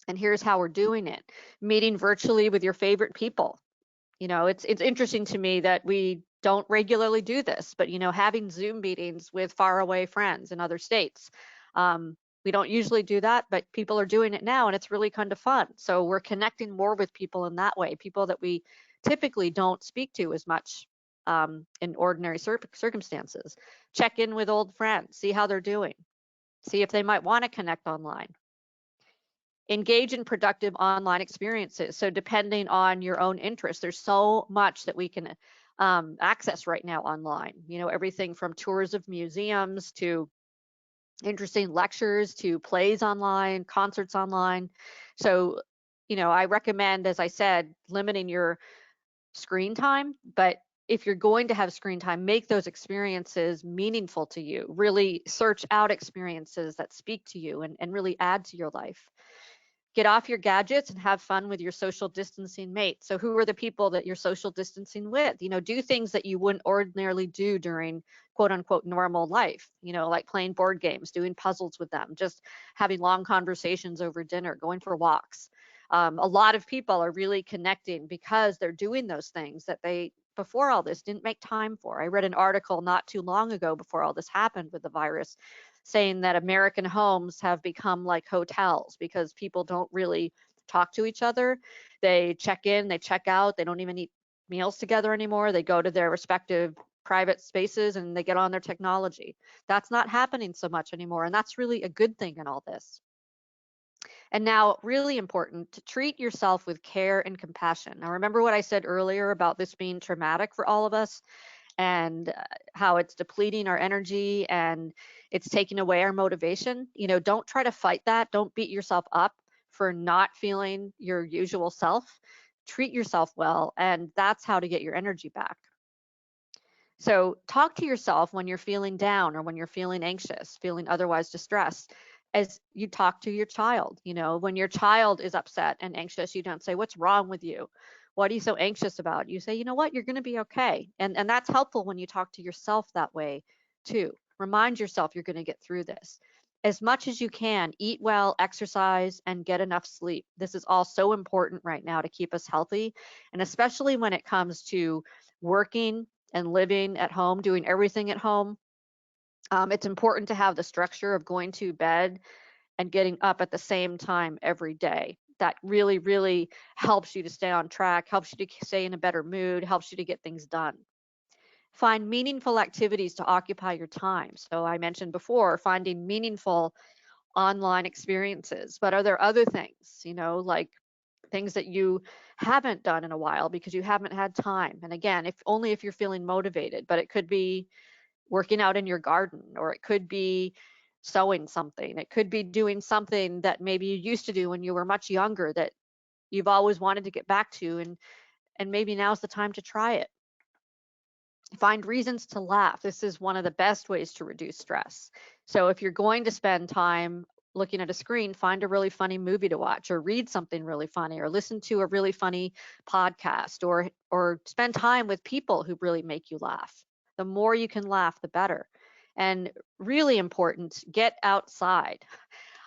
And here's how we're doing it: meeting virtually with your favorite people. It's interesting to me that we don't regularly do this, but having Zoom meetings with faraway friends in other states. We don't usually do that, but people are doing it now, and it's really kind of fun. So we're connecting more with people in that way, people that we typically don't speak to as much in ordinary circumstances. Check in with old friends, see how they're doing, see if they might want to connect online. Engage in productive online experiences. So depending on your own interests, there's so much that we can access right now online. Everything from tours of museums to interesting lectures to plays online, concerts online. So, I recommend, as I said, limiting your screen time, but if you're going to have screen time, make those experiences meaningful to you. Really search out experiences that speak to you and really add to your life. Get off your gadgets and have fun with your social distancing mates. So who are the people that you're social distancing with? Do things that you wouldn't ordinarily do during quote unquote normal life, like playing board games, doing puzzles with them, just having long conversations over dinner, going for walks. A lot of people are really connecting because they're doing those things that they before all this didn't make time for. I read an article not too long ago before all this happened with the virus saying that American homes have become like hotels because people don't really talk to each other. They check in, they check out, they don't even eat meals together anymore. They go to their respective private spaces and they get on their technology. That's not happening so much anymore. And that's really a good thing in all this. And now, really important, to treat yourself with care and compassion. Now, remember what I said earlier about this being traumatic for all of us? And how it's depleting our energy and it's taking away our motivation. Don't try to fight that. Don't beat yourself up for not feeling your usual self. Treat yourself well, and that's how to get your energy back. So talk to yourself when you're feeling down or when you're feeling anxious, feeling otherwise distressed, as you talk to your child. When your child is upset and anxious, you don't say, "What's wrong with you? What are you so anxious about?" You say, "You know what? You're going to be okay." And that's helpful when you talk to yourself that way too. Remind yourself you're going to get through this. As much as you can, eat well, exercise, and get enough sleep. This is all so important right now to keep us healthy. And especially when it comes to working and living at home, doing everything at home, it's important to have the structure of going to bed and getting up at the same time every day. That really, really helps you to stay on track, helps you to stay in a better mood, helps you to get things done. Find meaningful activities to occupy your time. So I mentioned before, finding meaningful online experiences. But are there other things, like things that you haven't done in a while because you haven't had time? And again, if only if you're feeling motivated, but it could be working out in your garden, or it could be sewing something. It could be doing something that maybe you used to do when you were much younger that you've always wanted to get back to, and maybe now's the time to try it. Find reasons to laugh. This is one of the best ways to reduce stress. So if you're going to spend time looking at a screen, find a really funny movie to watch, or read something really funny, or listen to a really funny podcast, or spend time with people who really make you laugh. The more you can laugh, the better. And really important, get outside.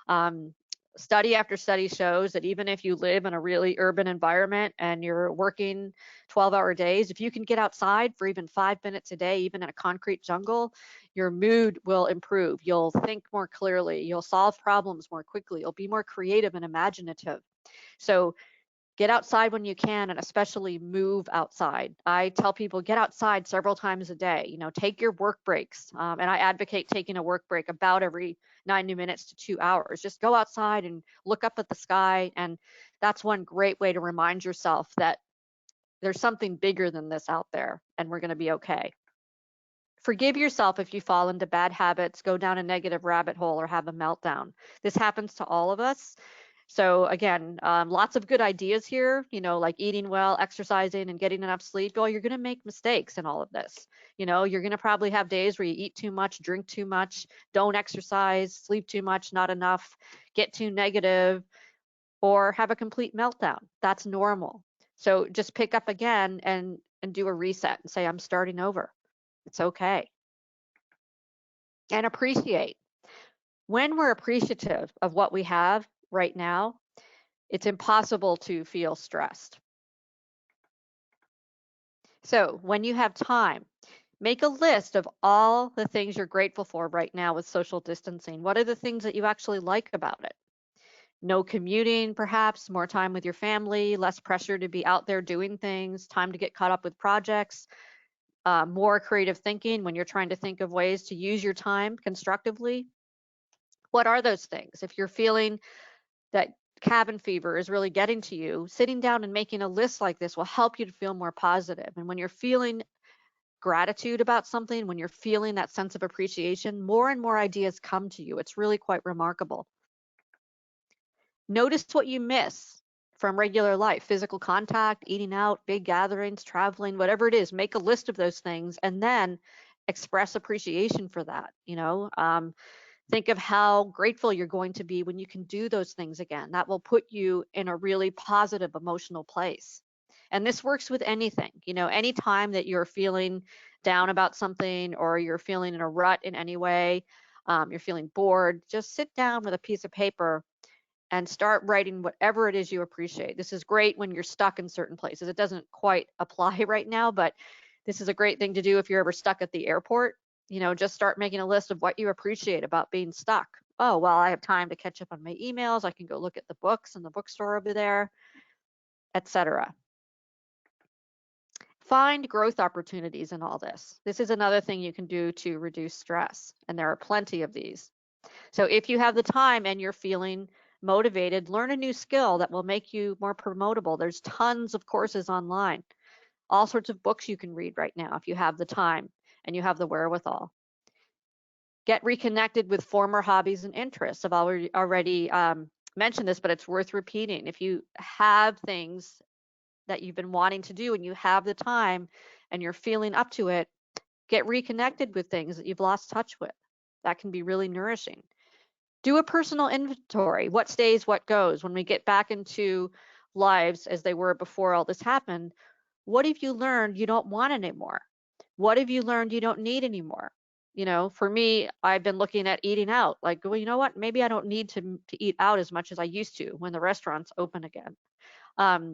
Um, Study after study shows that even if you live in a really urban environment and you're working 12-hour days, if you can get outside for even 5 minutes a day, even in a concrete jungle, your mood will improve. You'll think more clearly. You'll solve problems more quickly. You'll be more creative and imaginative. So get outside when you can, and especially move outside. I tell people, get outside several times a day. Take your work breaks. And I advocate taking a work break about every 90 minutes to 2 hours. Just go outside and look up at the sky. And that's one great way to remind yourself that there's something bigger than this out there, and we're going to be okay. Forgive yourself if you fall into bad habits, go down a negative rabbit hole, or have a meltdown. This happens to all of us. So again, lots of good ideas here, like eating well, exercising, and getting enough sleep. Well, you're going to make mistakes in all of this. You're going to probably have days where you eat too much, drink too much, don't exercise, sleep too much, not enough, get too negative, or have a complete meltdown. That's normal. So just pick up again and do a reset and say, I'm starting over. It's okay. And appreciate. When we're appreciative of what we have right now, it's impossible to feel stressed. So when you have time, make a list of all the things you're grateful for right now with social distancing. What are the things that you actually like about it? No commuting, perhaps, more time with your family, less pressure to be out there doing things, time to get caught up with projects, more creative thinking when you're trying to think of ways to use your time constructively. What are those things? If you're feeling that cabin fever is really getting to you, sitting down and making a list like this will help you to feel more positive. And when you're feeling gratitude about something, when you're feeling that sense of appreciation, more and more ideas come to you. It's really quite remarkable. Notice what you miss from regular life, physical contact, eating out, big gatherings, traveling, whatever it is. Make a list of those things and then express appreciation for that. Think of how grateful you're going to be when you can do those things again. That will put you in a really positive emotional place. And this works with anything. Any time that you're feeling down about something or you're feeling in a rut in any way, you're feeling bored, just sit down with a piece of paper and start writing whatever it is you appreciate. This is great when you're stuck in certain places. It doesn't quite apply right now, but this is a great thing to do if you're ever stuck at the airport. Just start making a list of what you appreciate about being stuck. Oh, well, I have time to catch up on my emails. I can go look at the books in the bookstore over there, etc. Find growth opportunities in all this. This is another thing you can do to reduce stress, and there are plenty of these. So if you have the time and you're feeling motivated, learn a new skill that will make you more promotable. There's tons of courses online, all sorts of books you can read right now if you have the time and you have the wherewithal. Get reconnected with former hobbies and interests. I've already mentioned this, but it's worth repeating. If you have things that you've been wanting to do and you have the time and you're feeling up to it, get reconnected with things that you've lost touch with. That can be really nourishing. Do a personal inventory. What stays, what goes? When we get back into lives as they were before all this happened, what have you learned you don't want anymore? What have you learned you don't need anymore? For me, I've been looking at eating out. Like, well, you know what? Maybe I don't need to eat out as much as I used to when the restaurants open again.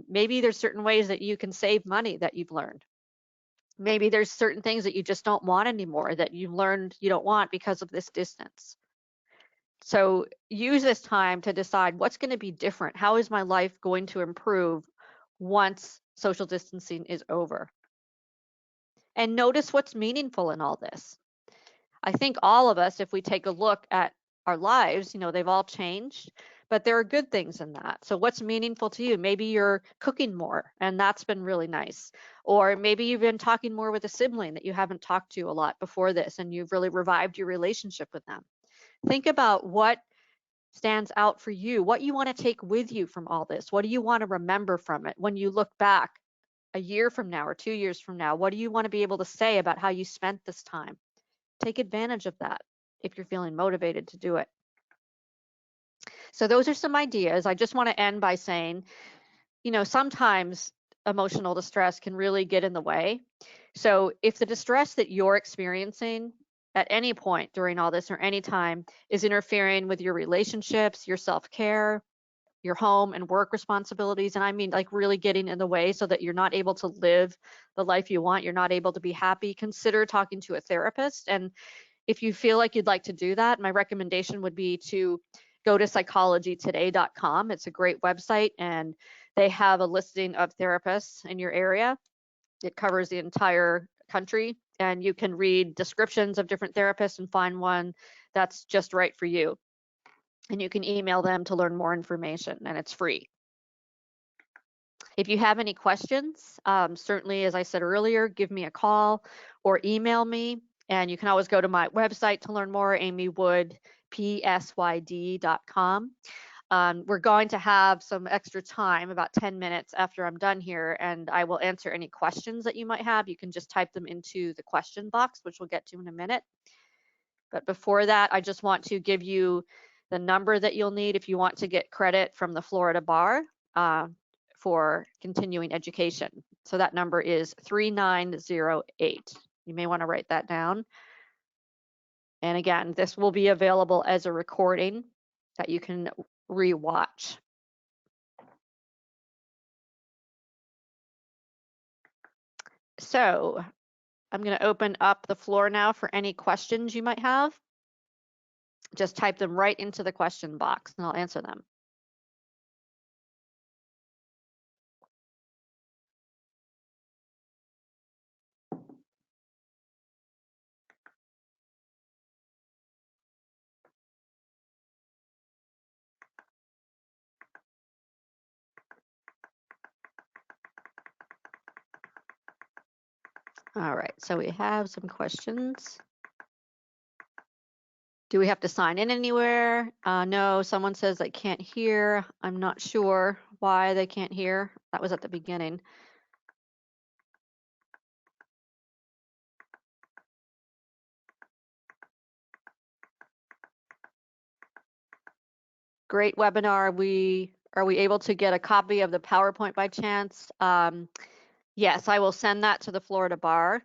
Maybe there's certain ways that you can save money that you've learned. Maybe there's certain things that you just don't want anymore that you've learned you don't want because of this distance. So use this time to decide what's going to be different. How is my life going to improve once social distancing is over? And notice what's meaningful in all this. I think all of us, if we take a look at our lives, they've all changed, but there are good things in that. So what's meaningful to you? Maybe you're cooking more and that's been really nice. Or maybe you've been talking more with a sibling that you haven't talked to a lot before this and you've really revived your relationship with them. Think about what stands out for you, what you want to take with you from all this. What do you want to remember from it when you look back a year from now or 2 years from now? What do you want to be able to say about how you spent this time? Take advantage of that if you're feeling motivated to do it. So those are some ideas. I just want to end by saying, sometimes emotional distress can really get in the way. So if the distress that you're experiencing at any point during all this or any time is interfering with your relationships, your self-care, your home and work responsibilities, and I mean like really getting in the way so that you're not able to live the life you want, you're not able to be happy, consider talking to a therapist. And if you feel like you'd like to do that, my recommendation would be to go to psychologytoday.com. It's a great website and they have a listing of therapists in your area. It covers the entire country and you can read descriptions of different therapists and find one that's just right for you. And you can email them to learn more information and it's free. If you have any questions, certainly, as I said earlier, give me a call or email me. And you can always go to my website to learn more, amywoodpsyd.com. We're going to have some extra time, about 10 minutes after I'm done here, and I will answer any questions that you might have. You can just type them into the question box, which we'll get to in a minute. But before that, I just want to give you the number that you'll need if you want to get credit from the Florida Bar for continuing education. So that number is 3908. You may want to write that down. And again, this will be available as a recording that you can rewatch. So I'm going to open up the floor now for any questions you might have. Just type them right into the question box and I'll answer them. All right, so we have some questions. Do we have to sign in anywhere? No, someone says they can't hear. I'm not sure why they can't hear. That was at the beginning. Great webinar. Are we able to get a copy of the PowerPoint by chance? Yes, I will send that to the Florida Bar.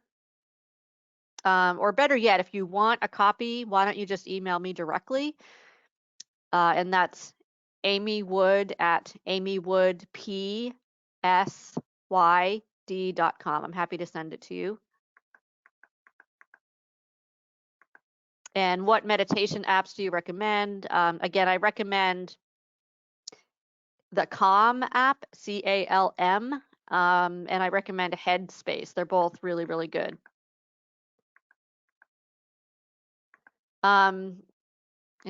Or better yet, if you want a copy, why don't you just email me directly? And that's Amy Wood at amywoodpsyd.com. I'm happy to send it to you. And what meditation apps do you recommend? Again, I recommend the Calm app, CALM, and I recommend Headspace. They're both really, really good. And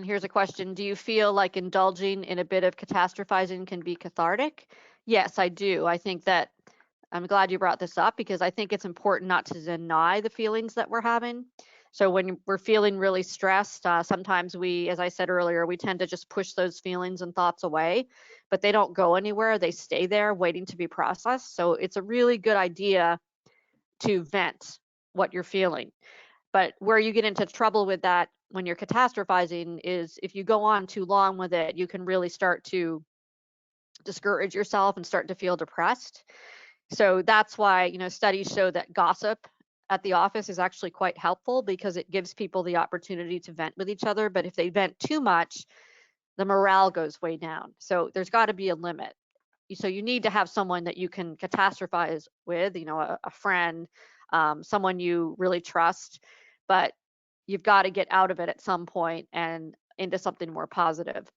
here's a question. Do you feel like indulging in a bit of catastrophizing can be cathartic? Yes, I do. I think that I'm glad you brought this up because I think it's important not to deny the feelings that we're having. So when we're feeling really stressed, sometimes we, as I said earlier, we tend to just push those feelings and thoughts away, but they don't go anywhere. They stay there waiting to be processed. So it's a really good idea to vent what you're feeling. But where you get into trouble with that when you're catastrophizing is if you go on too long with it, you can really start to discourage yourself and start to feel depressed. So that's why, studies show that gossip at the office is actually quite helpful because it gives people the opportunity to vent with each other. But if they vent too much, the morale goes way down. So there's got to be a limit. So you need to have someone that you can catastrophize with, a friend, someone you really trust. But you've got to get out of it at some point and into something more positive.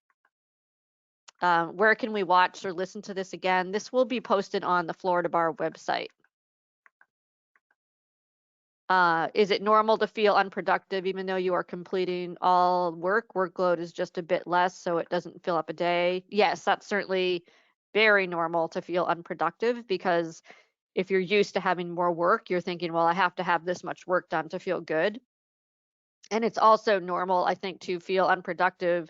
Where can we watch or listen to this again? This will be posted on the Florida Bar website. Is it normal to feel unproductive even though you are completing all work? Workload is just a bit less, so it doesn't fill up a day. Yes, that's certainly very normal to feel unproductive because if you're used to having more work, you're thinking, well, I have to have this much work done to feel good. And it's also normal, I think, to feel unproductive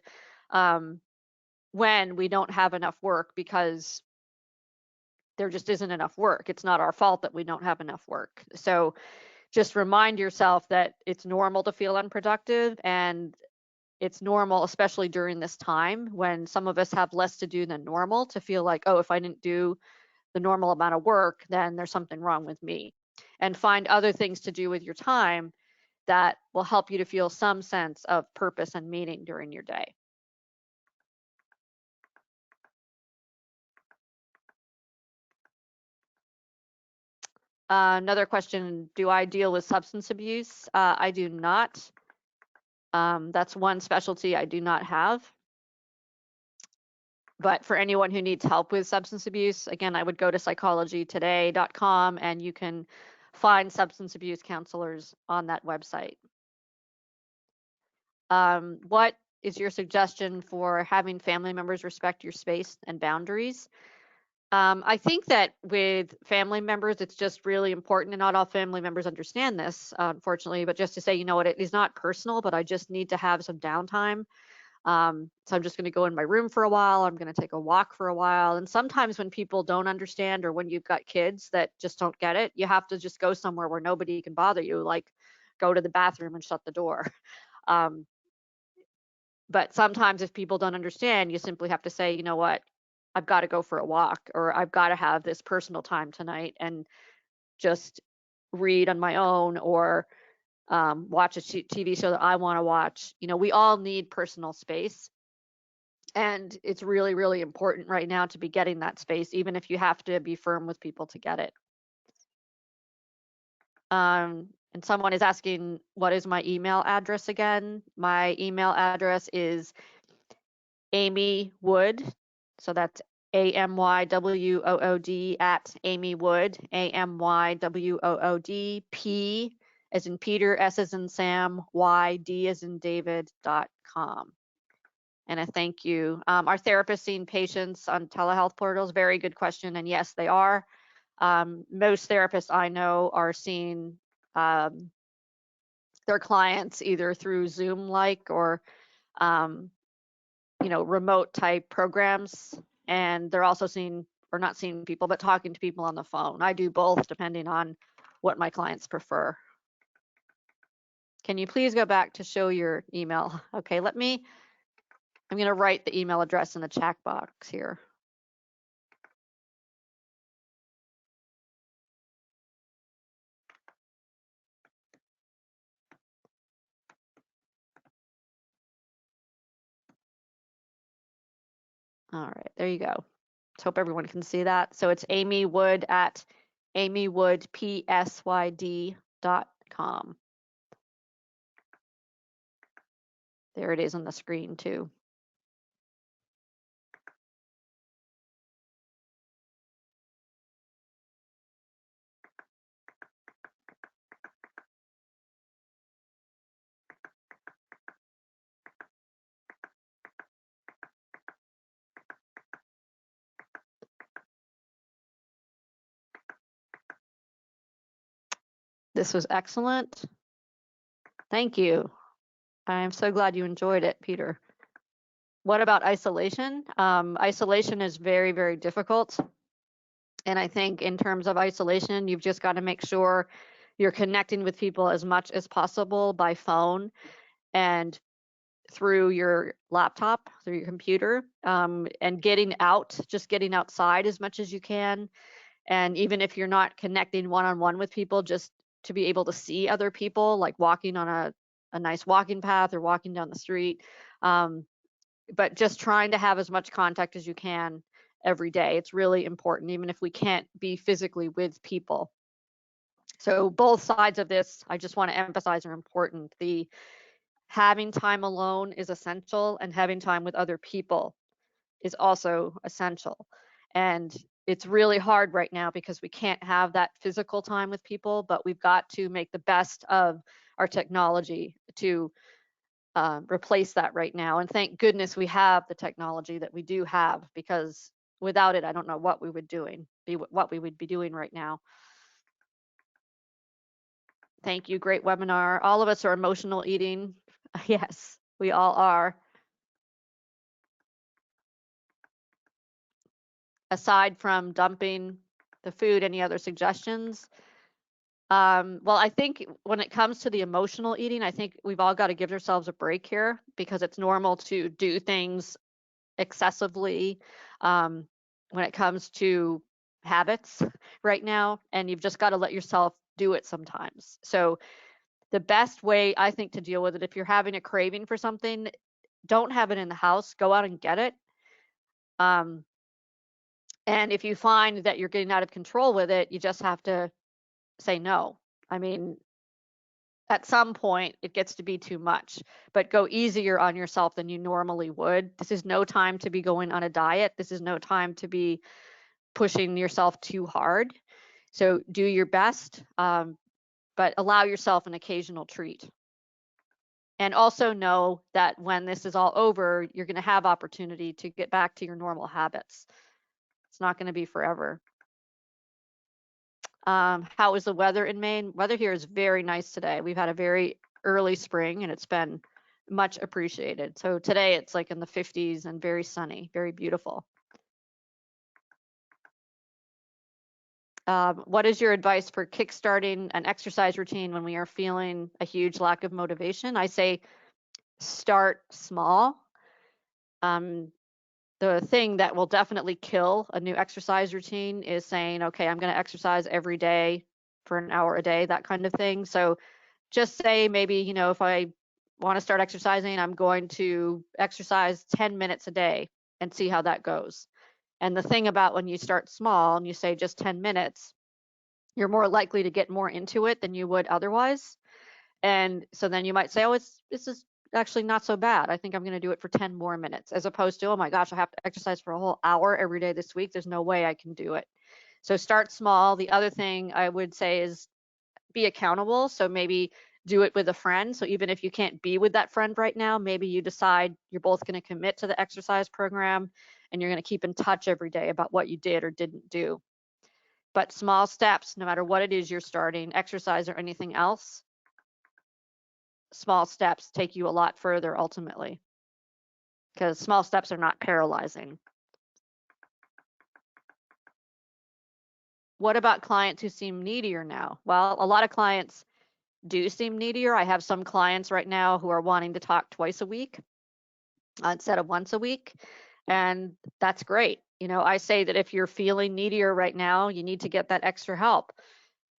when we don't have enough work because there just isn't enough work. It's not our fault that we don't have enough work. So just remind yourself that it's normal to feel unproductive, and it's normal, especially during this time when some of us have less to do than normal, to feel like, oh, if I didn't do the normal amount of work, then there's something wrong with me. And find other things to do with your time that will help you to feel some sense of purpose and meaning during your day. Another question, do I deal with substance abuse? I do not. That's one specialty I do not have. But for anyone who needs help with substance abuse, again, I would go to psychologytoday.com and you can find substance abuse counselors on that website. What is your suggestion for having family members respect your space and boundaries? I think that with family members, it's just really important, and not all family members understand this, unfortunately, but just to say, you know what, it is not personal, but I just need to have some downtime. So I'm just going to go in my room for a while. I'm going to take a walk for a while. And sometimes when people don't understand, or when you've got kids that just don't get it, you have to just go somewhere where nobody can bother you, like go to the bathroom and shut the door. Um, but sometimes if people don't understand, you simply have to say, you know what, I've got to go for a walk, or I've got to have this personal time tonight and just read on my own, or watch a TV show that I want to watch. You know, we all need personal space. And it's really, really important right now to be getting that space, even if you have to be firm with people to get it. And someone is asking, what is my email address again? My email address is Amy Wood. So that's AMYWOOD at Amy Wood, AMYWOOD, P as in Peter, S as in Sam, YD as in David.com. And I thank you. Are therapists seeing patients on telehealth portals? Very good question. And yes, they are. Most therapists I know are seeing their clients either through Zoom-like, or remote type programs. And they're also seeing, or not seeing people, but talking to people on the phone. I do both depending on what my clients prefer. Can you please go back to show your email? Okay, I'm going to write the email address in the chat box here. All right, there you go. Let's hope everyone can see that. So it's Amy Wood at amywoodpsyd.com. There it is on the screen too. This was excellent. Thank you. I'm so glad you enjoyed it, Peter. What about isolation? Isolation is very, very difficult. And I think in terms of isolation, you've just got to make sure you're connecting with people as much as possible by phone and through your laptop, through your computer, and getting out, just getting outside as much as you can. And even if you're not connecting one-on-one with people, just to be able to see other people, like walking on a nice walking path or walking down the street. But just trying to have as much contact as you can every day. It's really important, even if we can't be physically with people. So both sides of this, I just want to emphasize, are important. The having time alone is essential, and having time with other people is also essential. And it's really hard right now because we can't have that physical time with people, but we've got to make the best of our technology to replace that right now. And thank goodness we have the technology that we do have, because without it, I don't know what we would be doing right now. Thank you. Great webinar. All of us are emotional eating. Yes, we all are. Aside from dumping the food, any other suggestions? Well, I think when it comes to the emotional eating, I think we've all got to give ourselves a break here, because it's normal to do things excessively when it comes to habits right now, and you've just got to let yourself do it sometimes. So the best way, I think, to deal with it, if you're having a craving for something, don't have it in the house, go out and get it. And if you find that you're getting out of control with it, you just have to say no. I mean, at some point it gets to be too much, but go easier on yourself than you normally would. This is no time to be going on a diet. This is no time to be pushing yourself too hard. So do your best, but allow yourself an occasional treat. And also know that when this is all over, you're going to have opportunity to get back to your normal habits. It's not going to be forever. How is the weather in Maine? Weather here is very nice today. We've had a very early spring and it's been much appreciated. So today it's like in the 50s and very sunny, very beautiful. What is your advice for kickstarting an exercise routine when we are feeling a huge lack of motivation? I say start small. The thing that will definitely kill a new exercise routine is saying, okay, I'm going to exercise every day for an hour a day, that kind of thing. So just say maybe, if I want to start exercising, I'm going to exercise 10 minutes a day and see how that goes. And the thing about when you start small and you say just 10 minutes, you're more likely to get more into it than you would otherwise. And so then you might say, oh, this is actually not so bad. I think I'm going to do it for 10 more minutes, as opposed to, oh my gosh, I have to exercise for a whole hour every day this week. There's no way I can do it. So start small. The other thing I would say is be accountable. So maybe do it with a friend. So even if you can't be with that friend right now, maybe you decide you're both going to commit to the exercise program and you're going to keep in touch every day about what you did or didn't do. But small steps, no matter what it is you're starting, exercise or anything else, small steps take you a lot further ultimately, because small steps are not paralyzing. What about clients who seem needier now? Well, a lot of clients do seem needier. I have some clients right now who are wanting to talk twice a week instead of once a week. And that's great. I say that if you're feeling needier right now, you need to get that extra help.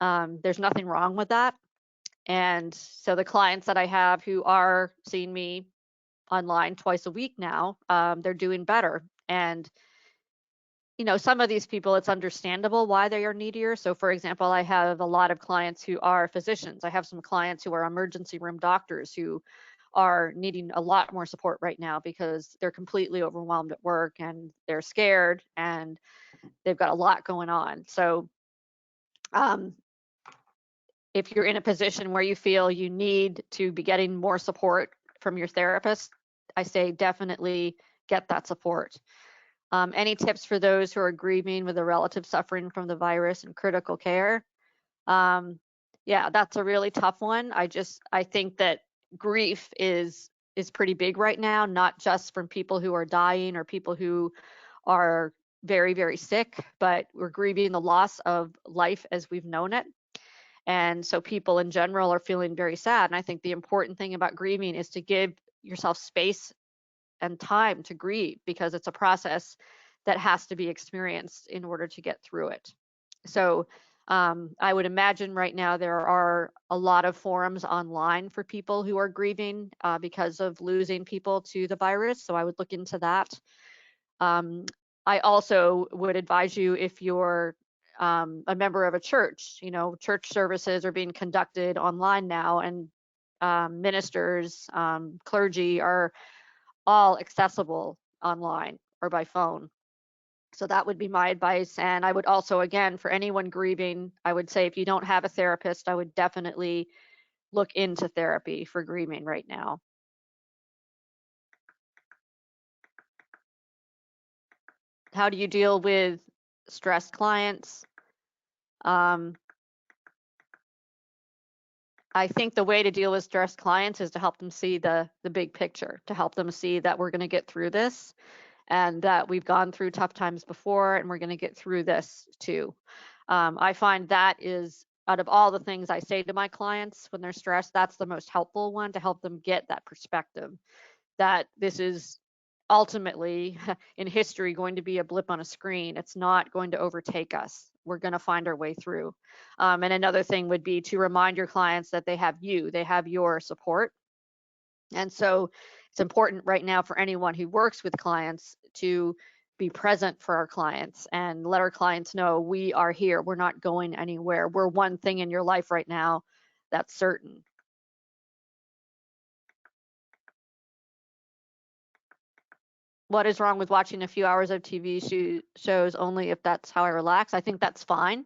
There's nothing wrong with that. And so the clients that I have who are seeing me online twice a week now, they're doing better. And some of these people, it's understandable why they are needier. So for example, I have a lot of clients who are physicians. I have some clients who are emergency room doctors who are needing a lot more support right now because they're completely overwhelmed at work and they're scared and they've got a lot going on. So if you're in a position where you feel you need to be getting more support from your therapist, I say definitely get that support. Any tips for those who are grieving with a relative suffering from the virus and critical care? Yeah, that's a really tough one. I think that grief is pretty big right now, not just from people who are dying or people who are very, very sick, but we're grieving the loss of life as we've known it. And so people in general are feeling very sad. And I think the important thing about grieving is to give yourself space and time to grieve, because it's a process that has to be experienced in order to get through it. So I would imagine right now there are a lot of forums online for people who are grieving because of losing people to the virus. So I would look into that. I also would advise you, if you're a member of a church, church services are being conducted online now, and ministers, clergy are all accessible online or by phone. So that would be my advice. And I would also, again, for anyone grieving, I would say if you don't have a therapist, I would definitely look into therapy for grieving right now. How do you deal with stressed clients? I think the way to deal with stressed clients is to help them see the big picture, to help them see that we're going to get through this and that we've gone through tough times before and we're going to get through this too. I find that is, out of all the things I say to my clients when they're stressed, that's the most helpful one, to help them get that perspective that this is ultimately in history going to be a blip on a screen. It's not going to overtake us. We're going to find our way through. And another thing would be to remind your clients that they have your support. And so it's important right now for anyone who works with clients to be present for our clients and let our clients know we are here. We're not going anywhere. We're one thing in your life right now that's certain. What is wrong with watching a few hours of TV shows only if that's how I relax? I think that's fine.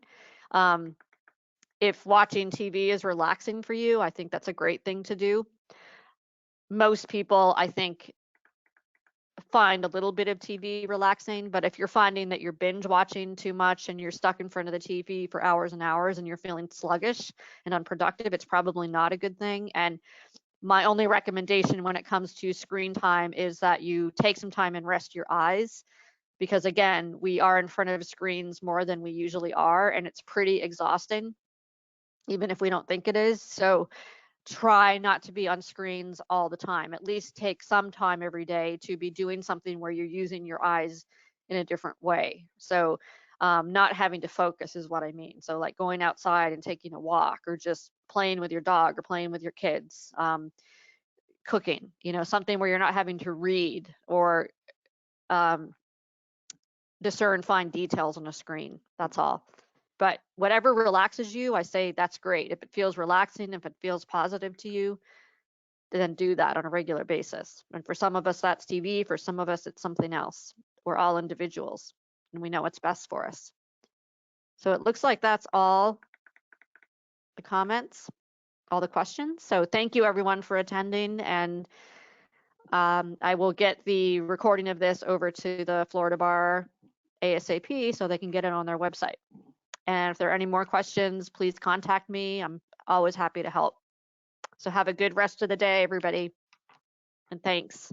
If watching TV is relaxing for you, I think that's a great thing to do. Most people, I think, find a little bit of TV relaxing, but if you're finding that you're binge watching too much and you're stuck in front of the TV for hours and hours and you're feeling sluggish and unproductive, it's probably not a good thing. And my only recommendation when it comes to screen time is that you take some time and rest your eyes, because again, we are in front of screens more than we usually are, and it's pretty exhausting, even if we don't think it is. So try not to be on screens all the time. At least take some time every day to be doing something where you're using your eyes in a different way. So not having to focus is what I mean. So like going outside and taking a walk, or just playing with your dog or playing with your kids, cooking, something where you're not having to read or um, discern fine details on a screen. That's all. But whatever relaxes you, I say that's great. If it feels relaxing, if it feels positive to you, then do that on a regular basis. And for some of us, that's TV. For some of us, it's something else. We're all individuals, and we know what's best for us. So it looks like that's all the comments, all the questions. So thank you everyone for attending, and I will get the recording of this over to the Florida Bar ASAP so they can get it on their website. And if there are any more questions, please contact me. I'm always happy to help. So have a good rest of the day, everybody, and thanks.